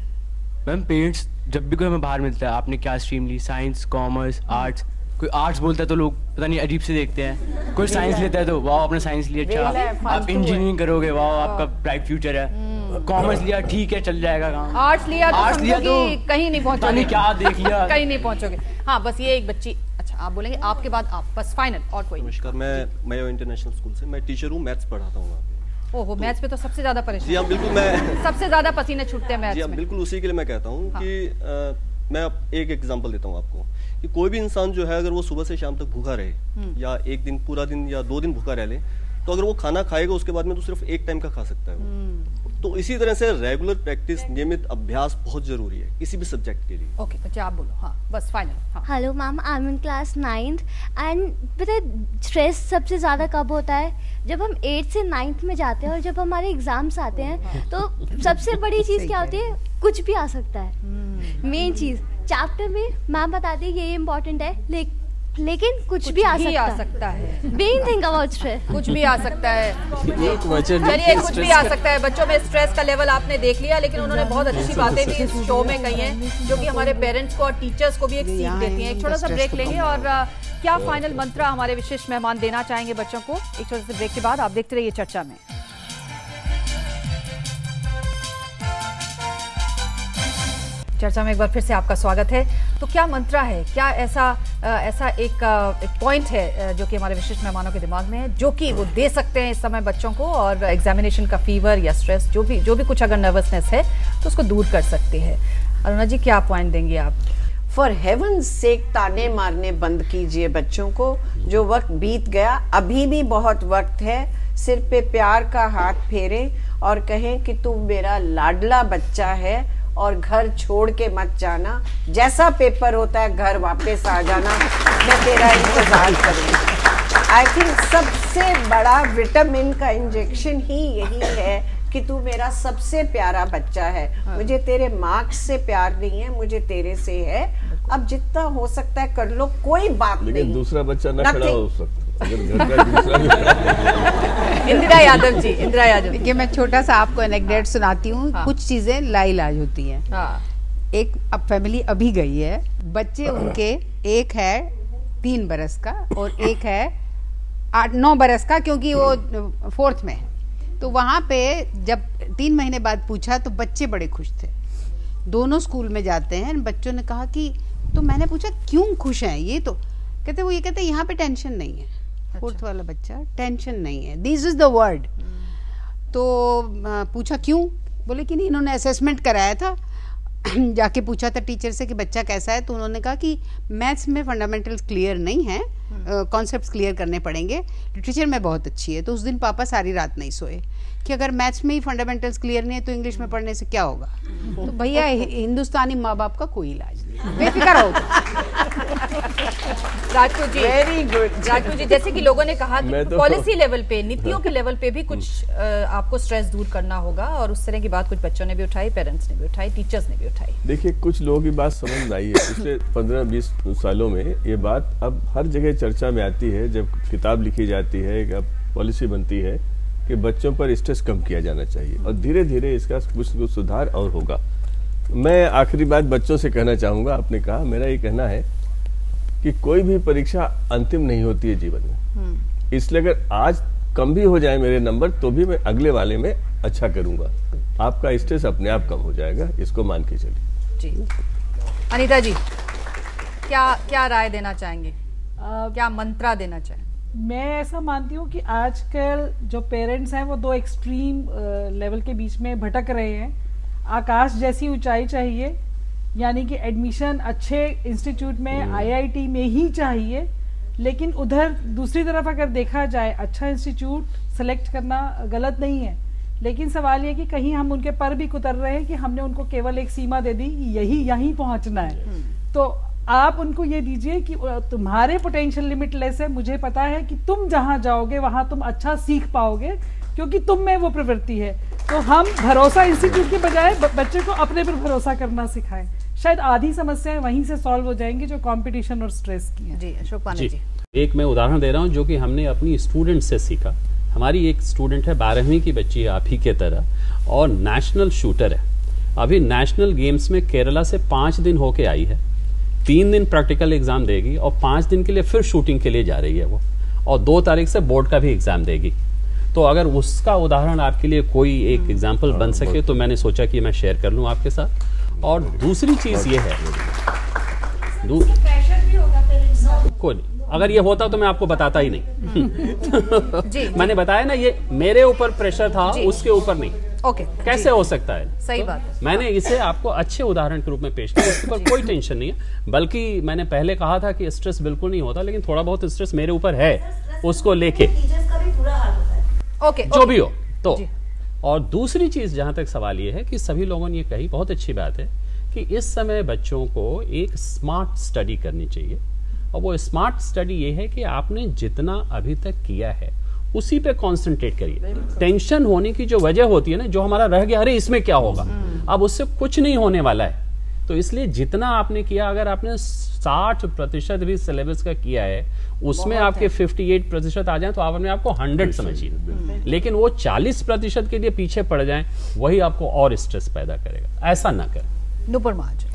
मैम पेरेंट्स जब भी कोई हमें बाहर मिलता है, आपने क्या स्ट्रीम ली, साइंस, कॉमर्स, आर्ट्स, कोई आर्ट्स बोलता है तो लोग पता नहीं अजीब से देखते हैं, कोई साइंस लेता है तो वाह आपने साइंस लिया, अच्छा आप इंजीनियरिंग करोगे, वाह आपका ब्राइट फ्यूचर है, कॉमर्स लिया ठीक है चल जाएगा काम, आर्ट्स लिया तो कहीं नहीं पहुंचोगे, क्या देख लिया कहीं नहीं पहुंचोगे। हाँ बस ये एक बच्ची, अच्छा आप बोलेंगे, आपके बाद आप, बस फाइनल और कोई। नमस्कार, मैं मायो इंटरनेशनल स्कूल से, मैं टीचर हूँ, मैथ्स पढ़ाता हूँ वहाँ पे। ओहो, मैथ्स पे तो सबसे ज्यादा परेशान। जी हाँ बिल्कुल, मैं सबसे ज्यादा पसीने छूटते हैं मैथ्स में। बिल्कुल उसी के लिए मैं कहता हूँ कि मैं एक एग्जांपल देता हूँ आपको कि कोई भी इंसान जो है अगर वो सुबह से शाम तक भूखा रहे या एक दिन पूरा दिन या 2 दिन भूखा रह ले, तो अगर वो खाना खाएगा उसके बाद में तो सिर्फ एक टाइम का खा सकता है वो। तो इसी तरह से रेगुलर प्रैक्टिस, नियमित अभ्यास बहुत जरूरी है किसी भी सब्जेक्ट के लिए। ओके बच्चे आप बोलो। हाँ बस final. Hello ma'am, I am in class 9th and पता है स्ट्रेस सबसे ज़्यादा कब होता है? जब हम 8th से 9th में जाते हैं और जब हमारे एग्जाम्स आते हैं तो सबसे बड़ी चीज़ क्या होती है? कुछ भी आ सकता है। मेन चीज़ चैप्टर में मैम बताती है ये इम्पोर्टेंट है, लेकिन कुछ भी आ सकता है। मेन थिंग अबाउट स्ट्रेस, कुछ भी आ सकता है। चलिए कुछ भी आ सकता है। बच्चों में स्ट्रेस का लेवल आपने देख लिया, लेकिन उन्होंने बहुत अच्छी बातें भी इस शो में कही हैं जो कि हमारे पेरेंट्स को और टीचर्स को भी एक सीख देती हैं। एक छोटा सा ब्रेक लेंगे और क्या फाइनल मंत्र हमारे विशेष मेहमान देना चाहेंगे बच्चों को, एक छोटे से ब्रेक के बाद। आप देखते रहिए चर्चा में। चर्चा में एक बार फिर से आपका स्वागत है। तो क्या मंत्रा है, क्या ऐसा एक पॉइंट है जो कि हमारे विशिष्ट मेहमानों के दिमाग में है, जो कि वो दे सकते हैं इस समय बच्चों को, और एग्जामिनेशन का फीवर या स्ट्रेस जो भी कुछ अगर नर्वसनेस है तो उसको दूर कर सकते हैं? अरुणा जी क्या पॉइंट देंगे आप? फॉर हेवन्स सेक ताने मारने बंद कीजिए बच्चों को। जो वक्त बीत गया, अभी भी बहुत वक्त है। सिर पे प्यार का हाथ फेरे और कहें कि तू मेरा लाडला बच्चा है और घर छोड़ के मत जाना। जैसा पेपर होता है घर वापस आ जाना, मैं तेरा इंतजार करूंगी। आई थिंक सबसे बड़ा विटामिन का इंजेक्शन ही यही है कि तू मेरा सबसे प्यारा बच्चा है। मुझे तेरे मार्क्स से प्यार नहीं है, मुझे तेरे से है। अब जितना हो सकता है कर लो, कोई बात नहीं। लेकिन दूसरा बच्चा ना खड़ा हो सकता। इंदिरा यादव जी, इंदिरा यादव। देखिए मैं छोटा सा आपको एनेक्डोट सुनाती हूँ। कुछ चीजें लाइलाज होती हैं। एक अब फैमिली अभी गई है, बच्चे उनके एक है 3 बरस का और एक है 8-9 बरस का, क्योंकि वो 4th में है। तो वहाँ पे जब 3 महीने बाद पूछा तो बच्चे बड़े खुश थे। दोनों स्कूल में जाते हैं। बच्चों ने कहा कि, तो मैंने पूछा क्यों खुश हैं? ये तो कहते यहाँ पे टेंशन नहीं है। 4th वाला बच्चा, टेंशन नहीं है, दिस इज द वर्ड। तो पूछा क्यों? बोले कि नहीं, इन्होंने असेसमेंट कराया था, जाके पूछा था टीचर से कि बच्चा कैसा है, तो उन्होंने कहा कि मैथ्स में फंडामेंटल्स क्लियर नहीं है, कॉन्सेप्ट्स क्लियर करने पड़ेंगे, लिटरेचर में बहुत अच्छी है। तो उस दिन पापा सारी रात नहीं सोए कि अगर मैथ्स में ही फंडामेंटल्स क्लियर नहीं है तो इंग्लिश में पढ़ने से क्या होगा। तो भैया हिंदुस्तानी माँ बाप का कोई इलाज नहीं, बेफिक्र हो। Rajput ji, very good. राजपूत जी, जैसे कि लोगों ने कहा कि पॉलिसी लेवल पे, नीतियों के लेवल पे भी कुछ आपको स्ट्रेस दूर करना होगा, और उस तरह की बात कुछ बच्चों ने भी उठाई, पेरेंट्स ने भी उठाई, टीचर्स ने भी उठाई। देखिए कुछ लोगों की बात समझ में आई है पिछले 15-20 सालों में। ये बात अब हर जगह चर्चा में आती है, जब किताब लिखी जाती है, पॉलिसी बनती है कि बच्चों पर स्ट्रेस कम किया जाना चाहिए, और धीरे धीरे इसका कुछ सुधार और होगा। मैं आखिरी बात बच्चों से कहना चाहूंगा, आपने कहा, मेरा ये कहना है कि कोई भी परीक्षा अंतिम नहीं होती है जीवन में। इसलिए अगर आज कम भी हो जाए मेरे नंबर तो भी मैं अगले वाले में अच्छा करूंगा। आपका स्ट्रेस अपने आप कम हो जाएगा, इसको मान के चलिए। जी अनीता जी, क्या राय देना चाहेंगे, क्या मंत्रा देना चाहेंगे? मैं ऐसा मानती हूँ कि आजकल जो पेरेंट्स हैं वो 2 एक्सट्रीम लेवल के बीच में भटक रहे हैं। आकाश जैसी ऊंचाई चाहिए, यानी कि एडमिशन अच्छे इंस्टीट्यूट में, आईआईटी में ही चाहिए, लेकिन उधर दूसरी तरफ अगर देखा जाए अच्छा इंस्टीट्यूट सेलेक्ट करना गलत नहीं है, लेकिन सवाल ये कि कहीं हम उनके पर भी कुतर रहे हैं कि हमने उनको केवल एक सीमा दे दी, यहीं पहुंचना है। तो आप उनको ये दीजिए कि तुम्हारे पोटेंशियल लिमिटलेस है, मुझे पता है कि तुम जहां जाओगे वहां तुम अच्छा सीख पाओगे क्योंकि तुम में वो प्रवृत्ति है। तो हम भरोसा इंस्टीट्यूट के बजाय बच्चे को अपने पर भरोसा करना सिखाएं। शायद आधी समस्याएं वहीं से सॉल्व हो जाएंगी जो कंपटीशन और स्ट्रेस की है। जी अशोक पांडे जी। एक मैं उदाहरण दे रहा हूं जो कि हमने अपनी स्टूडेंट से सीखा। हमारी एक स्टूडेंट है 12वीं की बच्ची है, आप ही के तरह, और नेशनल शूटर है। अभी नेशनल गेम्स में केरला से 5 दिन होके आई है, 3 दिन प्रैक्टिकल एग्जाम देगी और 5 दिन के लिए फिर शूटिंग के लिए जा रही है वो, और 2 तारीख से बोर्ड का भी एग्जाम देगी। तो अगर उसका उदाहरण आपके लिए कोई एक एग्जाम्पल बन सके तो मैंने सोचा कि मैं शेयर कर लूँ आपके साथ। और दूसरी चीज ये है, कोई नहीं, अगर ये होता तो मैं आपको बताता ही नहीं। मैंने बताया ना, ये मेरे ऊपर प्रेशर था, उसके ऊपर नहीं। ओके, कैसे हो सकता है? सही बात है। मैंने इसे आपको अच्छे उदाहरण के रूप में पेश किया, उसके ऊपर कोई टेंशन नहीं है। बल्कि मैंने पहले कहा था कि स्ट्रेस बिल्कुल नहीं होता, लेकिन थोड़ा बहुत स्ट्रेस मेरे ऊपर है उसको लेके, ओके, जो भी हो तो। और दूसरी चीज जहां तक सवाल ये है कि सभी लोगों ने ये कही, बहुत अच्छी बात है कि इस समय बच्चों को एक स्मार्ट स्टडी करनी चाहिए। और वो स्मार्ट स्टडी ये है कि आपने जितना अभी तक किया है उसी पे कंसंट्रेट करिए। टेंशन होने की जो वजह होती है ना, जो हमारा रह गया, अरे इसमें क्या होगा, अब उससे कुछ नहीं होने वाला है। तो इसलिए जितना आपने किया, अगर आपने 60% भी सिलेबस का किया है, उसमें आपके 58% आ जाए तो आप अपने आपको 100 समझिए। लेकिन वो 40% के लिए पीछे पड़ जाएं, वही आपको और स्ट्रेस पैदा करेगा। ऐसा ना करें। नुपुर महाजन।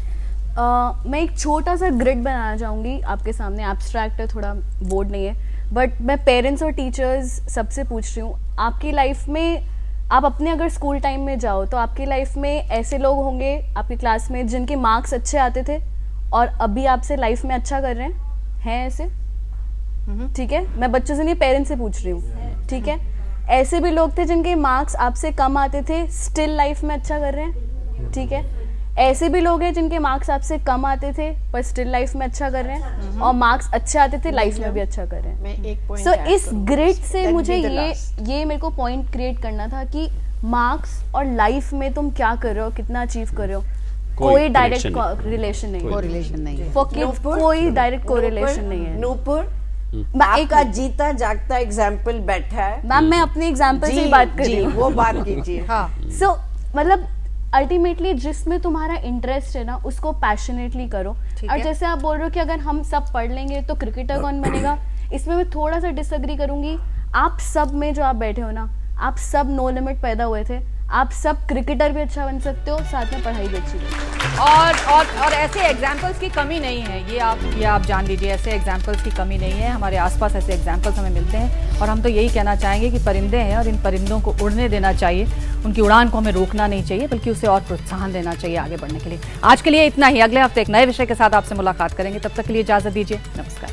मैं एक छोटा सा ग्रिड बनाना चाहूँगी आपके सामने। एब्स्ट्रैक्ट है, थोड़ा बोर्ड नहीं है, बट मैं पेरेंट्स और टीचर्स सबसे पूछ रही हूँ, आपकी लाइफ में, आप अपने अगर स्कूल टाइम में जाओ तो आपकी लाइफ में ऐसे लोग होंगे आपकी क्लास में जिनके मार्क्स अच्छे आते थे और अभी आपसे लाइफ में अच्छा कर रहे हैं ऐसे? ठीक है, मैं बच्चों से नहीं, पेरेंट्स से पूछ रही हूँ। ठीक है, ऐसे भी लोग थे जिनके मार्क्स आपसे कम आते थे, स्टिल लाइफ में अच्छा कर रहे हैं। ठीक है, ऐसे भी लोग हैं जिनके मार्क्स आपसे कम आते थे पर स्टिल लाइफ में अच्छा कर रहे हैं, और मार्क्स अच्छे आते थे, लाइफ में भी अच्छा कर रहे हैं। सो इस ग्रिड से मुझे ये मेरे को पॉइंट क्रिएट करना था कि मार्क्स और लाइफ में तुम क्या कर रहे हो, कितना अचीव कर रहे हो, कोई डायरेक्ट रिलेशन नहीं है। कोरिलेशन नहीं है। फॉर किड्स कोई डायरेक्ट कोरिलेशन नहीं है। नूपुर, आपका जीता जागता एग्जाम्पल बैठा है। मैम मैं अपने एग्जाम्पल से बात कर रही हूँ। वो बात कीजिए। हाँ, सो मतलब अल्टीमेटली जिसमें तुम्हारा इंटरेस्ट है ना, उसको पैशनेटली करो। और जैसे आप बोल रहे हो कि अगर हम सब पढ़ लेंगे तो क्रिकेटर कौन बनेगा, इसमें मैं थोड़ा सा डिसएग्री करूंगी। आप सब में जो आप बैठे हो ना, आप सब नो लिमिट पैदा हुए थे, आप सब क्रिकेटर भी अच्छा बन सकते हो, साथ में पढ़ाई भी अच्छी हो। और ऐसे एग्जाम्पल्स की कमी नहीं है, ये आप जान लीजिए, ऐसे एग्जाम्पल्स की कमी नहीं है। हमारे आसपास ऐसे एग्जाम्पल्स हमें मिलते हैं और हम तो यही कहना चाहेंगे कि परिंदे हैं और इन परिंदों को उड़ने देना चाहिए, उनकी उड़ान को हमें रोकना नहीं चाहिए, बल्कि उसे और प्रोत्साहन देना चाहिए आगे बढ़ने के लिए। आज के लिए इतना ही, अगले हफ्ते एक नए विषय के साथ आपसे मुलाकात करेंगे, तब तक के लिए इजाजत दीजिए, नमस्कार।